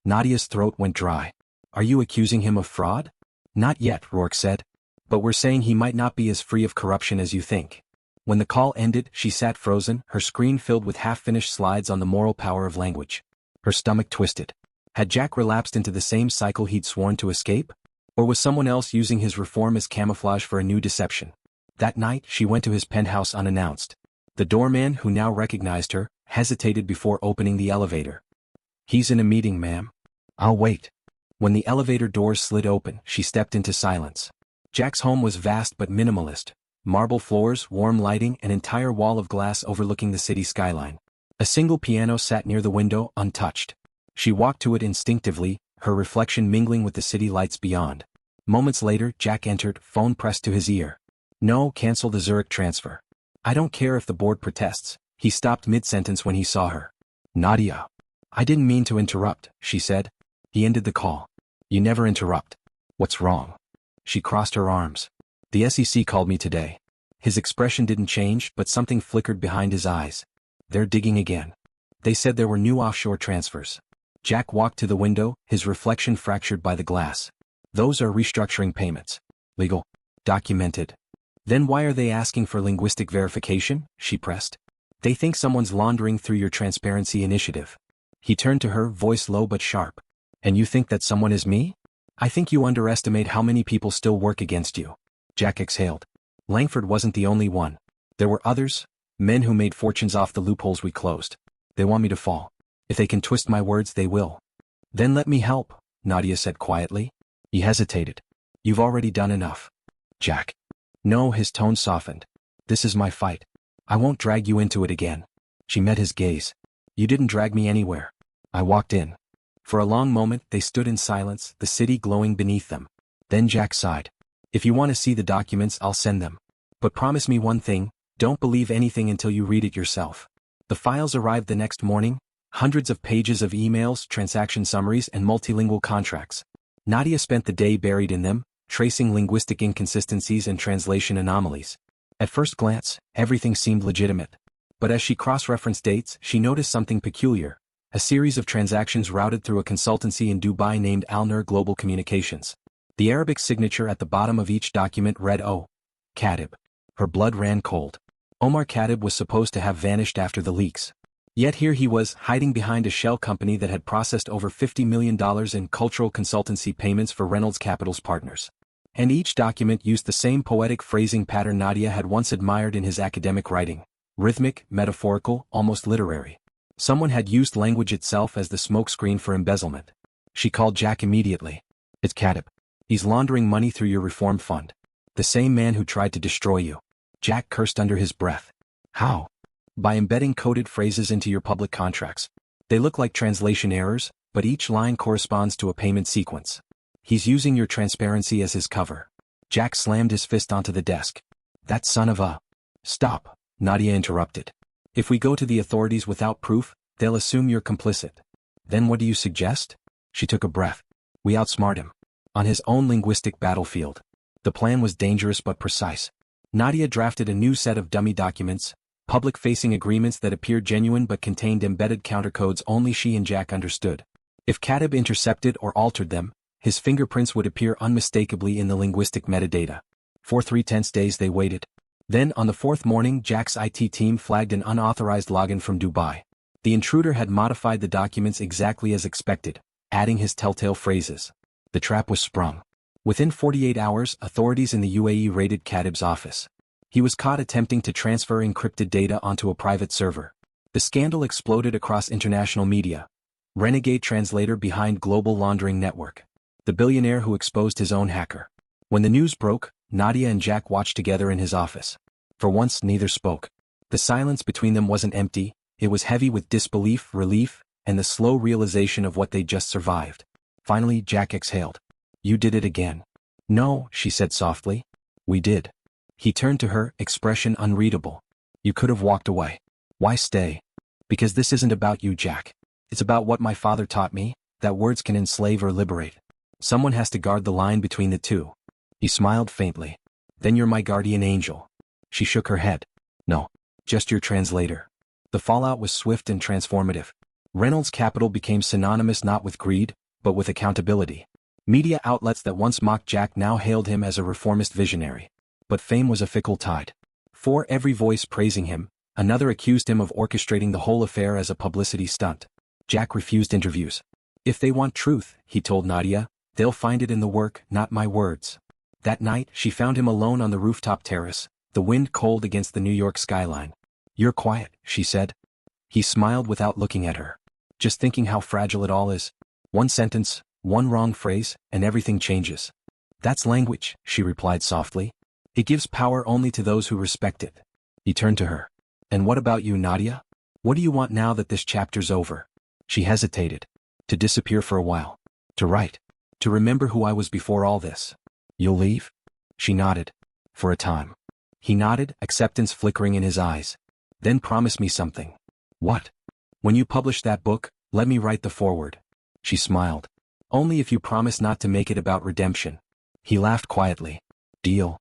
Nadia's throat went dry. Are you accusing him of fraud? Not yet, Rourke said. But we're saying he might not be as free of corruption as you think. When the call ended, she sat frozen, her screen filled with half-finished slides on the moral power of language. Her stomach twisted. Had Jack relapsed into the same cycle he'd sworn to escape? Or was someone else using his reform as camouflage for a new deception? That night, she went to his penthouse unannounced. The doorman, who now recognized her, hesitated before opening the elevator. He's in a meeting, ma'am. I'll wait. When the elevator doors slid open, she stepped into silence. Jack's home was vast but minimalist. Marble floors, warm lighting, an entire wall of glass overlooking the city skyline. A single piano sat near the window, untouched. She walked to it instinctively, her reflection mingling with the city lights beyond. Moments later, Jack entered, phone pressed to his ear. No, cancel the Zurich transfer. I don't care if the board protests. He stopped mid-sentence when he saw her. Nadia. I didn't mean to interrupt, she said. He ended the call. You never interrupt. What's wrong? She crossed her arms. The SEC called me today. His expression didn't change, but something flickered behind his eyes. They're digging again. They said there were new offshore transfers. Jack walked to the window, his reflection fractured by the glass. Those are restructuring payments. Legal. Documented. Then why are they asking for linguistic verification? She pressed. They think someone's laundering through your transparency initiative. He turned to her, voice low but sharp. And you think that someone is me? I think you underestimate how many people still work against you. Jack exhaled. Langford wasn't the only one. There were others, men who made fortunes off the loopholes we closed. They want me to fall. If they can twist my words, they will. Then let me help, Nadia said quietly. He hesitated. You've already done enough. Jack. No, his tone softened. This is my fight. I won't drag you into it again. She met his gaze. You didn't drag me anywhere. I walked in. For a long moment they stood in silence, the city glowing beneath them. Then Jack sighed. If you want to see the documents, I'll send them. But promise me one thing, don't believe anything until you read it yourself. The files arrived the next morning, hundreds of pages of emails, transaction summaries, and multilingual contracts. Nadia spent the day buried in them, tracing linguistic inconsistencies and translation anomalies. At first glance, everything seemed legitimate. But as she cross-referenced dates, she noticed something peculiar. A series of transactions routed through a consultancy in Dubai named Al Nur Global Communications. The Arabic signature at the bottom of each document read O. Khatib. Her blood ran cold. Omar Khatib was supposed to have vanished after the leaks. Yet here he was, hiding behind a shell company that had processed over $50 million in cultural consultancy payments for Reynolds Capital's partners. And each document used the same poetic phrasing pattern Nadia had once admired in his academic writing. Rhythmic, metaphorical, almost literary. Someone had used language itself as the smokescreen for embezzlement. She called Jack immediately. It's Khatib. He's laundering money through your reform fund. The same man who tried to destroy you. Jack cursed under his breath. How? By embedding coded phrases into your public contracts. They look like translation errors, but each line corresponds to a payment sequence. He's using your transparency as his cover. Jack slammed his fist onto the desk. That son of a... Stop, Nadia interrupted. If we go to the authorities without proof, they'll assume you're complicit. Then what do you suggest? She took a breath. We outsmart him. On his own linguistic battlefield. The plan was dangerous but precise. Nadia drafted a new set of dummy documents, public-facing agreements that appeared genuine but contained embedded countercodes only she and Jack understood. If Khatib intercepted or altered them, his fingerprints would appear unmistakably in the linguistic metadata. For 3/10 days they waited. Then on the fourth morning Jack's IT team flagged an unauthorized login from Dubai. The intruder had modified the documents exactly as expected, adding his telltale phrases. The trap was sprung. Within 48 hours, authorities in the UAE raided Khatib's office. He was caught attempting to transfer encrypted data onto a private server. The scandal exploded across international media. Renegade translator behind global laundering network. The billionaire who exposed his own hacker. When the news broke, Nadia and Jack watched together in his office. For once neither spoke. The silence between them wasn't empty, it was heavy with disbelief, relief, and the slow realization of what they'd just survived. Finally Jack exhaled. You did it again. No, she said softly. We did. He turned to her, expression unreadable. You could have walked away. Why stay? Because this isn't about you, Jack. It's about what my father taught me, that words can enslave or liberate. Someone has to guard the line between the two. He smiled faintly. Then you're my guardian angel. She shook her head. No. Just your translator. The fallout was swift and transformative. Reynolds Capital became synonymous not with greed, but with accountability. Media outlets that once mocked Jack now hailed him as a reformist visionary. But fame was a fickle tide. For every voice praising him, another accused him of orchestrating the whole affair as a publicity stunt. Jack refused interviews. If they want truth, he told Nadia, they'll find it in the work, not my words. That night, she found him alone on the rooftop terrace, the wind cold against the New York skyline. You're quiet, she said. He smiled without looking at her. Just thinking how fragile it all is. One sentence, one wrong phrase, and everything changes. That's language, she replied softly. It gives power only to those who respect it. He turned to her. And what about you, Nadia? What do you want now that this chapter's over? She hesitated. To disappear for a while. To write. To remember who I was before all this. You'll leave? She nodded. For a time. He nodded, acceptance flickering in his eyes. Then promise me something. What? When you publish that book, let me write the foreword. She smiled. Only if you promise not to make it about redemption. He laughed quietly. Deal.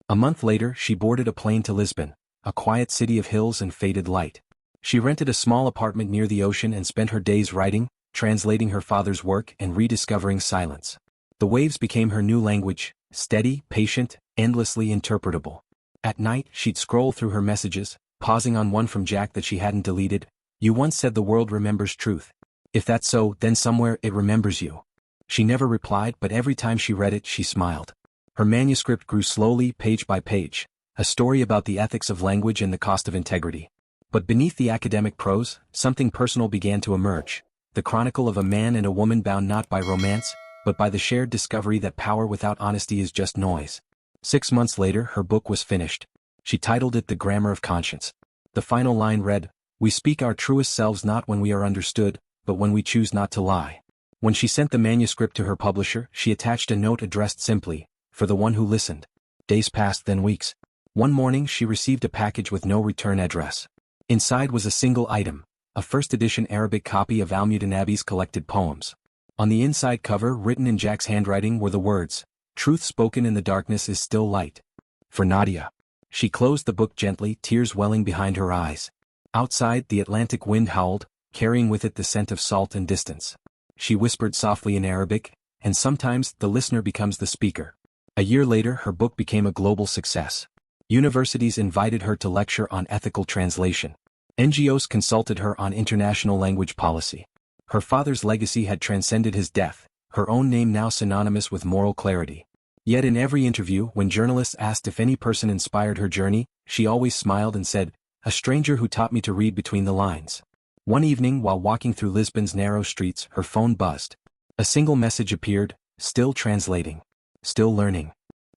A month later, she boarded a plane to Lisbon, a quiet city of hills and faded light. She rented a small apartment near the ocean and spent her days writing, translating her father's work and rediscovering silence. The waves became her new language, steady, patient, endlessly interpretable. At night, she'd scroll through her messages, pausing on one from Jack that she hadn't deleted. You once said the world remembers truth. If that's so, then somewhere it remembers you. She never replied, but every time she read it she smiled. Her manuscript grew slowly, page by page, a story about the ethics of language and the cost of integrity. But beneath the academic prose, something personal began to emerge, the chronicle of a man and a woman bound not by romance, but by the shared discovery that power without honesty is just noise. 6 months later her book was finished. She titled it The Grammar of Conscience. The final line read, "We speak our truest selves not when we are understood, but when we choose not to lie." When she sent the manuscript to her publisher, she attached a note addressed simply, "For the one who listened." Days passed, then weeks. One morning she received a package with no return address. Inside was a single item, a first edition Arabic copy of Al-Mutanabbi's collected poems. On the inside cover, written in Jack's handwriting, were the words, "Truth spoken in the darkness is still light." For Nadia. She closed the book gently, tears welling behind her eyes. Outside, the Atlantic wind howled, carrying with it the scent of salt and distance. She whispered softly in Arabic, and sometimes the listener becomes the speaker. A year later her book became a global success. Universities invited her to lecture on ethical translation. NGOs consulted her on international language policy. Her father's legacy had transcended his death, her own name now synonymous with moral clarity. Yet in every interview, when journalists asked if any person inspired her journey, she always smiled and said, "A stranger who taught me to read between the lines." One evening while walking through Lisbon's narrow streets, her phone buzzed. A single message appeared, "Still translating. Still learning.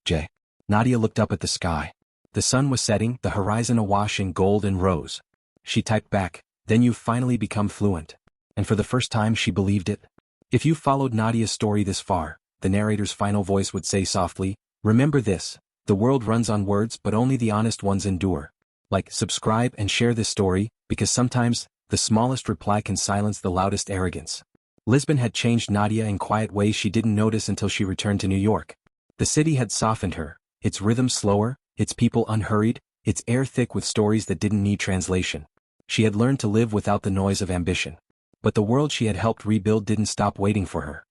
J." Nadia looked up at the sky. The sun was setting, the horizon awash in gold and rose. She typed back, "Then you've finally become fluent." And for the first time she believed it. If you followed Nadia's story this far, the narrator's final voice would say softly, "Remember this, the world runs on words but only the honest ones endure." Like, subscribe and share this story, because sometimes, the smallest reply can silence the loudest arrogance. Lisbon had changed Nadia in quiet ways she didn't notice until she returned to New York. The city had softened her, its rhythm slower, its people unhurried, its air thick with stories that didn't need translation. She had learned to live without the noise of ambition. But the world she had helped rebuild didn't stop waiting for her.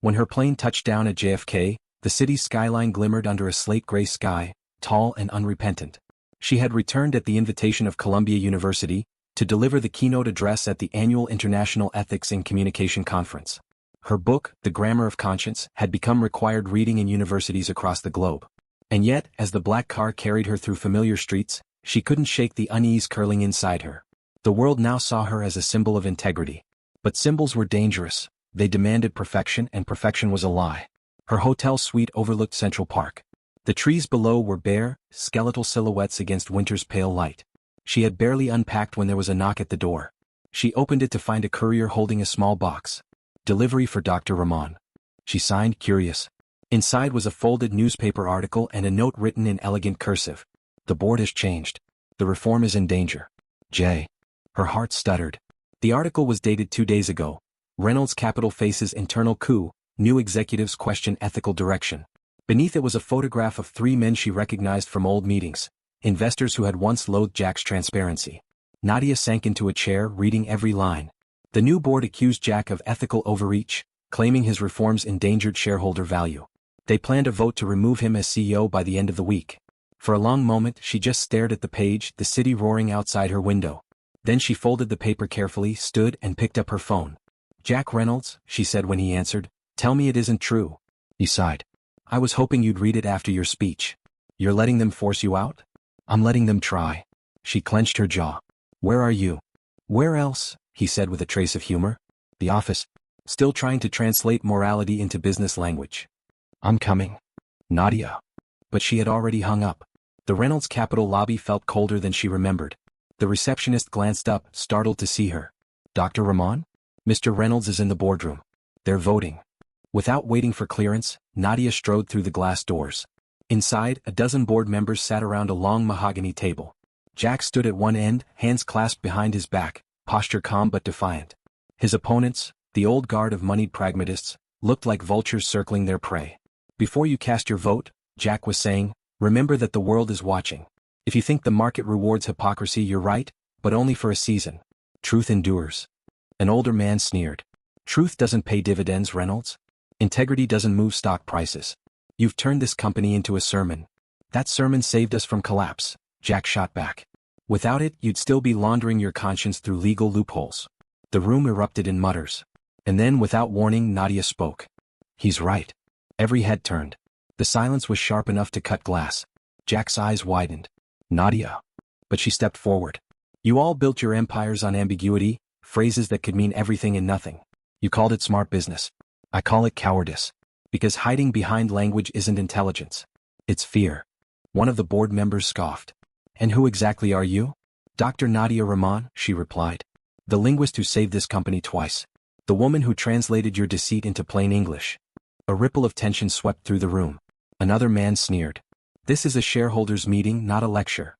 When her plane touched down at JFK, the city's skyline glimmered under a slate-gray sky, tall and unrepentant. She had returned at the invitation of Columbia University, to deliver the keynote address at the annual International Ethics in Communication Conference. Her book, The Grammar of Conscience, had become required reading in universities across the globe. And yet, as the black car carried her through familiar streets, she couldn't shake the unease curling inside her. The world now saw her as a symbol of integrity. But symbols were dangerous. They demanded perfection, and perfection was a lie. Her hotel suite overlooked Central Park. The trees below were bare, skeletal silhouettes against winter's pale light. She had barely unpacked when there was a knock at the door. She opened it to find a courier holding a small box. "Delivery for Dr. Rahman." She signed, curious. Inside was a folded newspaper article and a note written in elegant cursive. "The board has changed. The reform is in danger. J." Her heart stuttered. The article was dated 2 days ago. Reynolds Capital faces internal coup, new executives question ethical direction. Beneath it was a photograph of 3 men she recognized from old meetings, investors who had once loathed Jack's transparency. Nadia sank into a chair, reading every line. The new board accused Jack of ethical overreach, claiming his reforms endangered shareholder value. They planned a vote to remove him as CEO by the end of the week. For a long moment she just stared at the page, the city roaring outside her window. Then she folded the paper carefully, stood and picked up her phone. "Jack Reynolds," she said when he answered, "tell me it isn't true." He sighed. "I was hoping you'd read it after your speech. You're letting them force you out?" "I'm letting them try." She clenched her jaw. "Where are you?" "Where else?" he said with a trace of humor. "The office. Still trying to translate morality into business language." "I'm coming." "Nadia." But she had already hung up. The Reynolds Capital lobby felt colder than she remembered. The receptionist glanced up, startled to see her. "Dr. Rahman? Mr. Reynolds is in the boardroom. They're voting." Without waiting for clearance, Nadia strode through the glass doors. Inside, a dozen board members sat around a long mahogany table. Jack stood at one end, hands clasped behind his back, posture calm but defiant. His opponents, the old guard of moneyed pragmatists, looked like vultures circling their prey. "Before you cast your vote," Jack was saying, "remember that the world is watching. If you think the market rewards hypocrisy, you're right, but only for a season. Truth endures." An older man sneered. "Truth doesn't pay dividends, Reynolds. Integrity doesn't move stock prices. You've turned this company into a sermon." "That sermon saved us from collapse," Jack shot back. "Without it, you'd still be laundering your conscience through legal loopholes." The room erupted in mutters. And then, without warning, Nadia spoke. He's right. Every head turned. The silence was sharp enough to cut glass. Jack's eyes widened. Nadia. But she stepped forward. You all built your empires on ambiguity, phrases that could mean everything and nothing. You called it smart business. I call it cowardice. Because hiding behind language isn't intelligence. It's fear. One of the board members scoffed. And who exactly are you? Dr. Nadia Rahman, she replied. The linguist who saved this company twice. The woman who translated your deceit into plain English. A ripple of tension swept through the room. Another man sneered. This is a shareholders' meeting, not a lecture.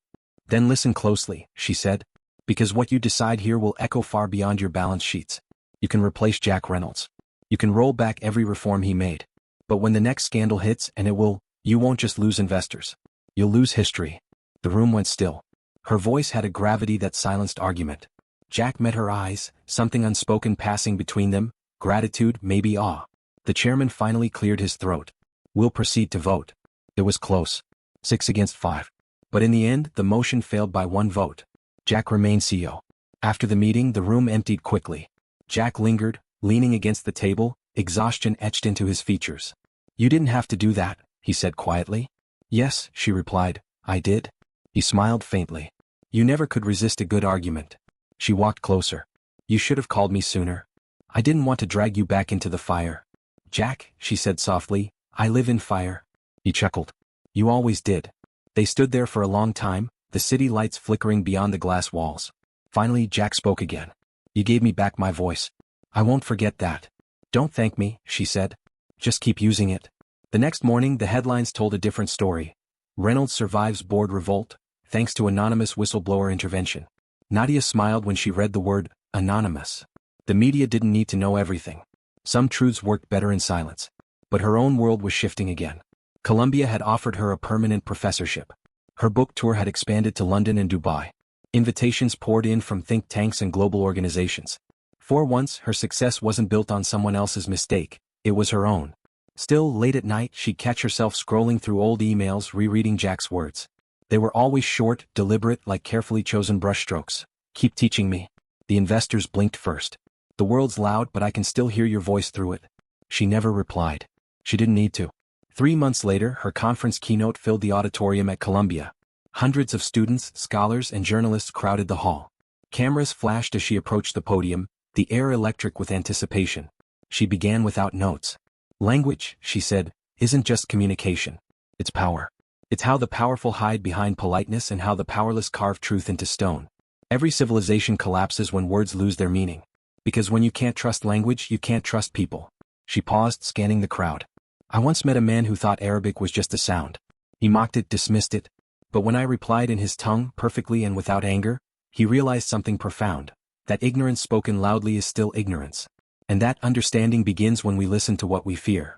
Then listen closely, she said. Because what you decide here will echo far beyond your balance sheets. You can replace Jack Reynolds. You can roll back every reform he made. But when the next scandal hits, and it will, you won't just lose investors. You'll lose history. The room went still. Her voice had a gravity that silenced argument. Jack met her eyes, something unspoken passing between them, gratitude, maybe awe. The chairman finally cleared his throat. We'll proceed to vote. It was close. 6 against 5. But in the end, the motion failed by 1 vote. Jack remained CEO. After the meeting, the room emptied quickly. Jack lingered, leaning against the table, exhaustion etched into his features. You didn't have to do that, he said quietly. Yes, she replied, I did. He smiled faintly. You never could resist a good argument. She walked closer. You should have called me sooner. I didn't want to drag you back into the fire. Jack, she said softly, I live in fire. He chuckled. You always did. They stood there for a long time, the city lights flickering beyond the glass walls. Finally, Jack spoke again. You gave me back my voice. I won't forget that. Don't thank me, she said. Just keep using it. The next morning, the headlines told a different story. Reynolds survives board revolt, thanks to anonymous whistleblower intervention. Nadia smiled when she read the word, anonymous. The media didn't need to know everything. Some truths worked better in silence. But her own world was shifting again. Columbia had offered her a permanent professorship. Her book tour had expanded to London and Dubai. Invitations poured in from think tanks and global organizations. For once, her success wasn't built on someone else's mistake, it was her own. Still, late at night, she'd catch herself scrolling through old emails rereading Jack's words. They were always short, deliberate, like carefully chosen brushstrokes. Keep teaching me. The investors blinked first. The world's loud, but I can still hear your voice through it. She never replied. She didn't need to. 3 months later, her conference keynote filled the auditorium at Columbia. Hundreds of students, scholars, and journalists crowded the hall. Cameras flashed as she approached the podium, the air electric with anticipation. She began without notes. Language, she said, isn't just communication. It's power. It's how the powerful hide behind politeness and how the powerless carve truth into stone. Every civilization collapses when words lose their meaning. Because when you can't trust language, you can't trust people. She paused, scanning the crowd. I once met a man who thought Arabic was just a sound. He mocked it, dismissed it. But when I replied in his tongue, perfectly and without anger, he realized something profound. That ignorance spoken loudly is still ignorance. And that understanding begins when we listen to what we fear.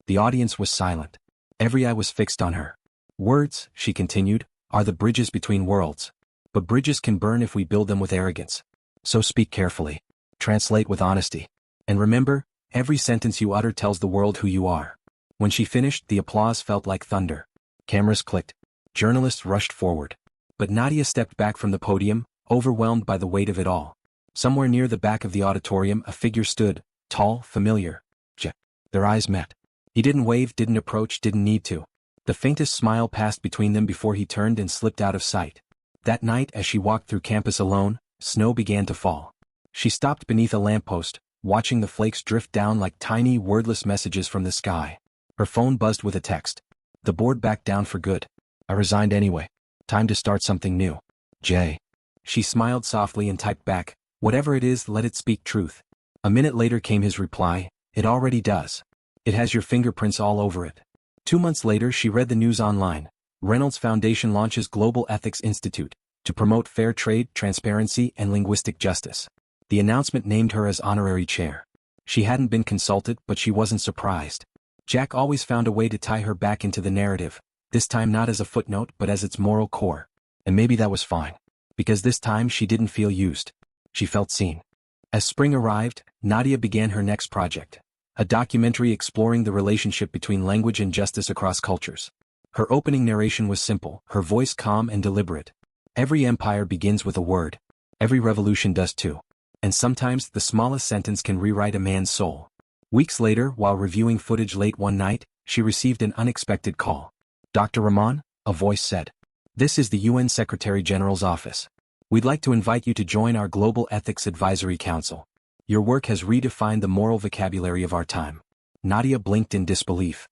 The audience was silent. Every eye was fixed on her. Words, she continued, are the bridges between worlds. But bridges can burn if we build them with arrogance. So speak carefully. Translate with honesty. And remember, every sentence you utter tells the world who you are. When she finished, the applause felt like thunder. Cameras clicked. Journalists rushed forward. But Nadia stepped back from the podium, overwhelmed by the weight of it all. Somewhere near the back of the auditorium, a figure stood, tall, familiar. Jack. Their eyes met. He didn't wave, didn't approach, didn't need to. The faintest smile passed between them before he turned and slipped out of sight. That night, as she walked through campus alone, snow began to fall. She stopped beneath a lamppost, watching the flakes drift down like tiny, wordless messages from the sky. Her phone buzzed with a text. The board backed down for good. I resigned anyway. Time to start something new. Jay. She smiled softly and typed back, whatever it is, let it speak truth. A minute later came his reply, it already does. It has your fingerprints all over it. 2 months later, she read the news online. Reynolds Foundation launches Global Ethics Institute to promote fair trade, transparency, and linguistic justice. The announcement named her as honorary chair. She hadn't been consulted, but she wasn't surprised. Jack always found a way to tie her back into the narrative, this time not as a footnote but as its moral core. And maybe that was fine. Because this time she didn't feel used. She felt seen. As spring arrived, Nadia began her next project. A documentary exploring the relationship between language and justice across cultures. Her opening narration was simple, her voice calm and deliberate. Every empire begins with a word. Every revolution does too. And sometimes the smallest sentence can rewrite a man's soul. Weeks later, while reviewing footage late one night, she received an unexpected call. "Dr. Rahman," a voice said. "This is the UN Secretary General's office. We'd like to invite you to join our Global Ethics Advisory Council. Your work has redefined the moral vocabulary of our time." Nadia blinked in disbelief.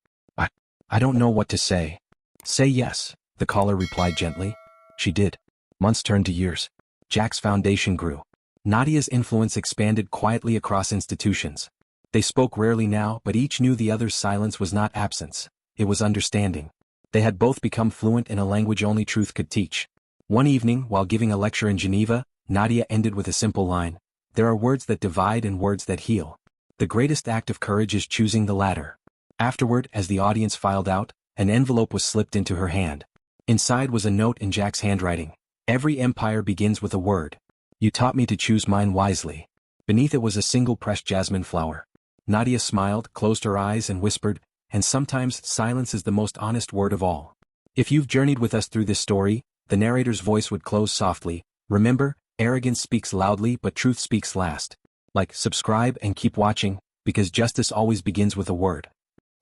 I don't know what to say." "Say yes," the caller replied gently. She did. Months turned to years. Jack's foundation grew. Nadia's influence expanded quietly across institutions. They spoke rarely now, but each knew the other's silence was not absence. It was understanding. They had both become fluent in a language only truth could teach. One evening, while giving a lecture in Geneva, Nadia ended with a simple line: "There are words that divide and words that heal. The greatest act of courage is choosing the latter." Afterward, as the audience filed out, an envelope was slipped into her hand. Inside was a note in Jack's handwriting. "Every empire begins with a word. You taught me to choose mine wisely." Beneath it was a single pressed jasmine flower. Nadia smiled, closed her eyes and whispered, "And sometimes silence is the most honest word of all." If you've journeyed with us through this story, the narrator's voice would close softly. Remember, arrogance speaks loudly but truth speaks last. Like, subscribe and keep watching, because justice always begins with a word.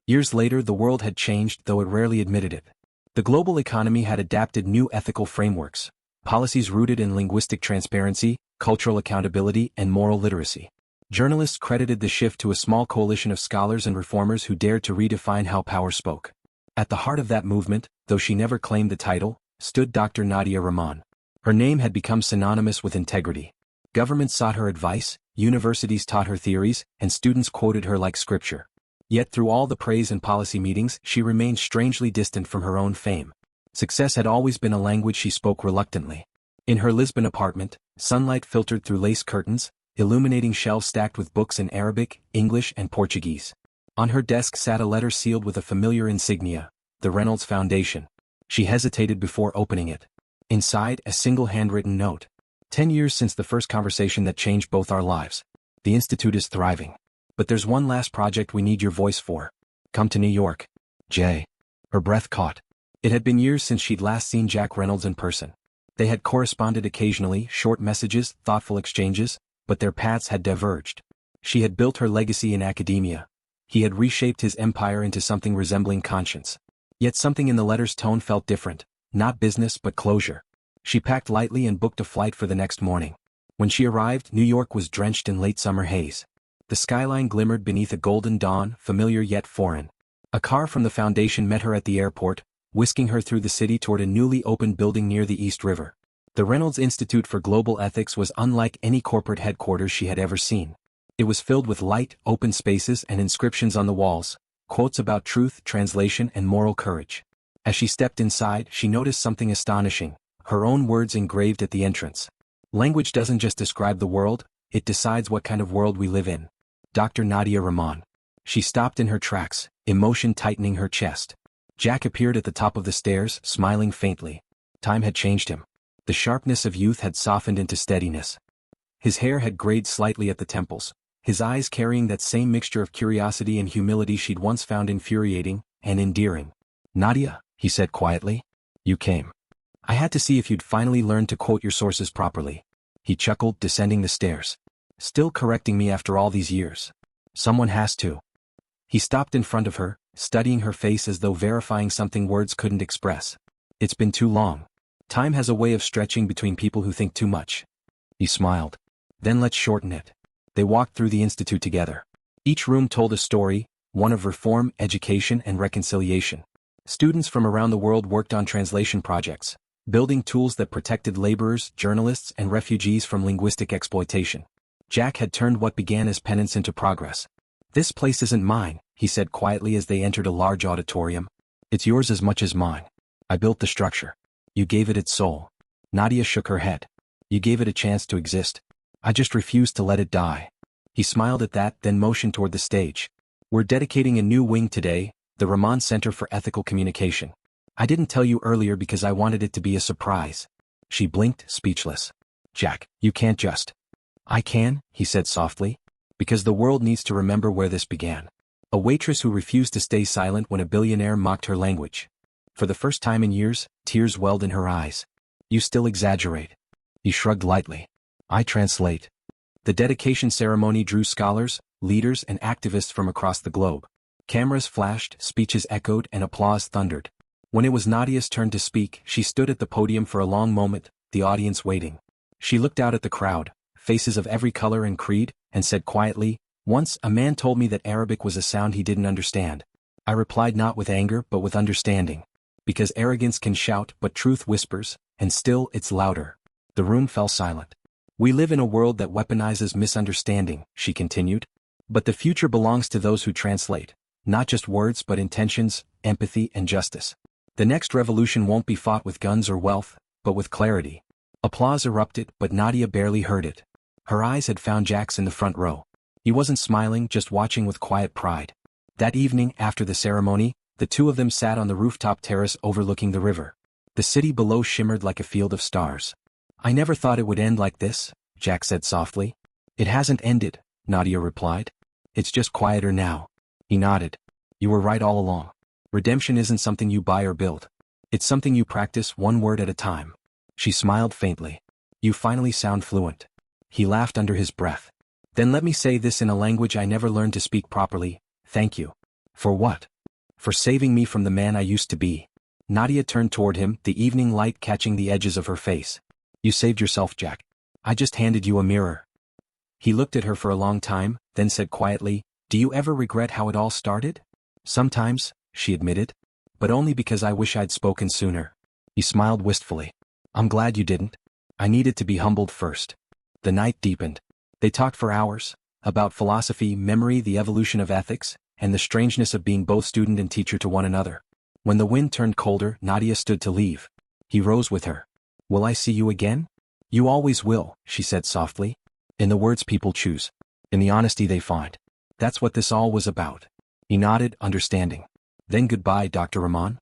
Years later, the world had changed, though it rarely admitted it. The global economy had adapted new ethical frameworks, policies rooted in linguistic transparency, cultural accountability, and moral literacy. Journalists credited the shift to a small coalition of scholars and reformers who dared to redefine how power spoke. At the heart of that movement, though she never claimed the title, stood Dr. Nadia Rahman. Her name had become synonymous with integrity. Governments sought her advice, universities taught her theories, and students quoted her like scripture. Yet through all the praise and policy meetings, she remained strangely distant from her own fame. Success had always been a language she spoke reluctantly. In her Lisbon apartment, sunlight filtered through lace curtains, illuminating shelves stacked with books in Arabic, English, and Portuguese. On her desk sat a letter sealed with a familiar insignia, the Reynolds Foundation. She hesitated before opening it. Inside, a single handwritten note. 10 years since the first conversation that changed both our lives. The Institute is thriving. But there's one last project we need your voice for. Come to New York. Jay. Her breath caught. It had been years since she'd last seen Jack Reynolds in person. They had corresponded occasionally, short messages, thoughtful exchanges, but their paths had diverged. She had built her legacy in academia. He had reshaped his empire into something resembling conscience. Yet something in the letter's tone felt different, not business but closure. She packed lightly and booked a flight for the next morning. When she arrived, New York was drenched in late summer haze. The skyline glimmered beneath a golden dawn, familiar yet foreign. A car from the foundation met her at the airport, whisking her through the city toward a newly opened building near the East River. The Reynolds Institute for Global Ethics was unlike any corporate headquarters she had ever seen. It was filled with light, open spaces and inscriptions on the walls, quotes about truth, translation, and moral courage. As she stepped inside, she noticed something astonishing, her own words engraved at the entrance. "Language doesn't just describe the world, it decides what kind of world we live in." Dr. Nadia Rahman. She stopped in her tracks, emotion tightening her chest. Jack appeared at the top of the stairs, smiling faintly. Time had changed him. The sharpness of youth had softened into steadiness. His hair had grayed slightly at the temples, his eyes carrying that same mixture of curiosity and humility she'd once found infuriating and endearing. "Nadia," he said quietly, "you came. I had to see if you'd finally learned to quote your sources properly." He chuckled, descending the stairs. "Still correcting me after all these years. Someone has to." He stopped in front of her, studying her face as though verifying something words couldn't express. "It's been too long. Time has a way of stretching between people who think too much." He smiled. "Then let's shorten it." They walked through the institute together. Each room told a story, one of reform, education, and reconciliation. Students from around the world worked on translation projects, building tools that protected laborers, journalists, and refugees from linguistic exploitation. Jack had turned what began as penance into progress. "This place isn't mine," he said quietly as they entered a large auditorium. "It's yours as much as mine. I built the structure. You gave it its soul." Nadia shook her head. "You gave it a chance to exist. I just refused to let it die." He smiled at that, then motioned toward the stage. "We're dedicating a new wing today, the Rahman Center for Ethical Communication. I didn't tell you earlier because I wanted it to be a surprise." She blinked, speechless. "Jack, you can't just." "I can," he said softly, "because the world needs to remember where this began. A waitress who refused to stay silent when a billionaire mocked her language. For the first time in years, tears welled in her eyes. "You still exaggerate." He shrugged lightly. "I translate." The dedication ceremony drew scholars, leaders and activists from across the globe. Cameras flashed, speeches echoed, and applause thundered. When it was Nadia's turn to speak, she stood at the podium for a long moment, the audience waiting. She looked out at the crowd, faces of every color and creed, and said quietly, "Once, a man told me that Arabic was a sound he didn't understand. I replied not with anger but with understanding. Because arrogance can shout but truth whispers, and still it's louder." The room fell silent. "We live in a world that weaponizes misunderstanding," she continued. "But the future belongs to those who translate, not just words but intentions, empathy and justice. The next revolution won't be fought with guns or wealth, but with clarity." Applause erupted, but Nadia barely heard it. Her eyes had found Jax in the front row. He wasn't smiling, just watching with quiet pride. That evening, after the ceremony, the two of them sat on the rooftop terrace overlooking the river. The city below shimmered like a field of stars. "I never thought it would end like this," Jax said softly. "It hasn't ended," Nadia replied. "It's just quieter now." He nodded. "You were right all along. Redemption isn't something you buy or build. It's something you practice one word at a time." She smiled faintly. "You finally sound fluent." He laughed under his breath. "Then let me say this in a language I never learned to speak properly. Thank you." "For what?" "For saving me from the man I used to be." Nadia turned toward him, the evening light catching the edges of her face. "You saved yourself, Jack. I just handed you a mirror." He looked at her for a long time, then said quietly, "Do you ever regret how it all started?" "Sometimes," she admitted. "But only because I wish I'd spoken sooner." He smiled wistfully. "I'm glad you didn't. I needed to be humbled first." The night deepened. They talked for hours, about philosophy, memory, the evolution of ethics, and the strangeness of being both student and teacher to one another. When the wind turned colder, Nadia stood to leave. He rose with her. "Will I see you again?" "You always will," she said softly. "In the words people choose. In the honesty they find. That's what this all was about." He nodded, understanding. "Then goodbye, Dr. Rahman."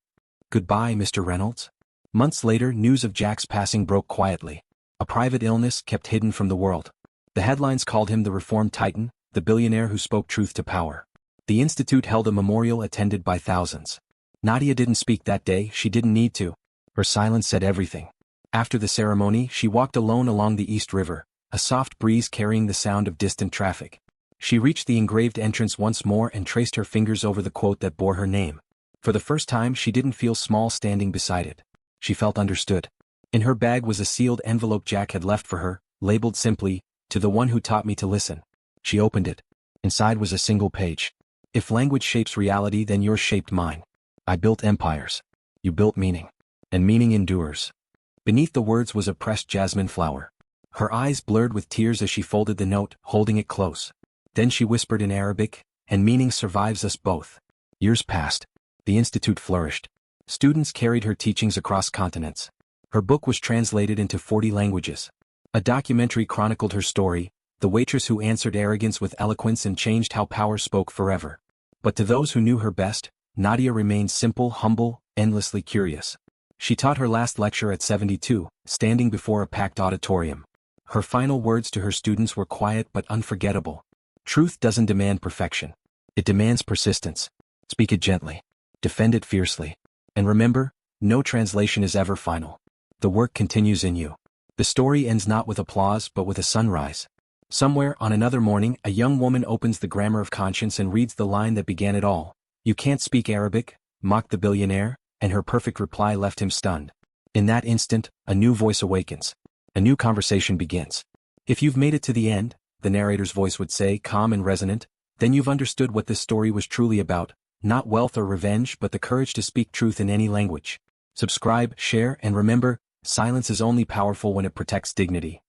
"Goodbye, Mr. Reynolds." Months later, news of Jack's passing broke quietly. A private illness kept hidden from the world. The headlines called him the reformed titan, the billionaire who spoke truth to power. The institute held a memorial attended by thousands. Nadia didn't speak that day, she didn't need to. Her silence said everything. After the ceremony, she walked alone along the East River, a soft breeze carrying the sound of distant traffic. She reached the engraved entrance once more and traced her fingers over the quote that bore her name. For the first time, she didn't feel small standing beside it. She felt understood. In her bag was a sealed envelope Jack had left for her, labeled simply, "To the one who taught me to listen." She opened it. Inside was a single page. "If language shapes reality, then yours shaped mine. I built empires. You built meaning. And meaning endures." Beneath the words was a pressed jasmine flower. Her eyes blurred with tears as she folded the note, holding it close. Then she whispered in Arabic, "And meaning survives us both." Years passed. The institute flourished. Students carried her teachings across continents. Her book was translated into 40 languages. A documentary chronicled her story, the waitress who answered arrogance with eloquence and changed how power spoke forever. But to those who knew her best, Nadia remained simple, humble, endlessly curious. She taught her last lecture at 72, standing before a packed auditorium. Her final words to her students were quiet but unforgettable. "Truth doesn't demand perfection. It demands persistence. Speak it gently. Defend it fiercely. And remember, no translation is ever final. The work continues in you." The story ends not with applause but with a sunrise. Somewhere on another morning, a young woman opens the Grammar of Conscience and reads the line that began it all. "You can't speak Arabic?" mocked the billionaire, and her perfect reply left him stunned. In that instant, a new voice awakens. A new conversation begins. "If you've made it to the end," the narrator's voice would say, calm and resonant, "then you've understood what this story was truly about, not wealth or revenge but the courage to speak truth in any language." Subscribe, share, and remember, silence is only powerful when it protects dignity.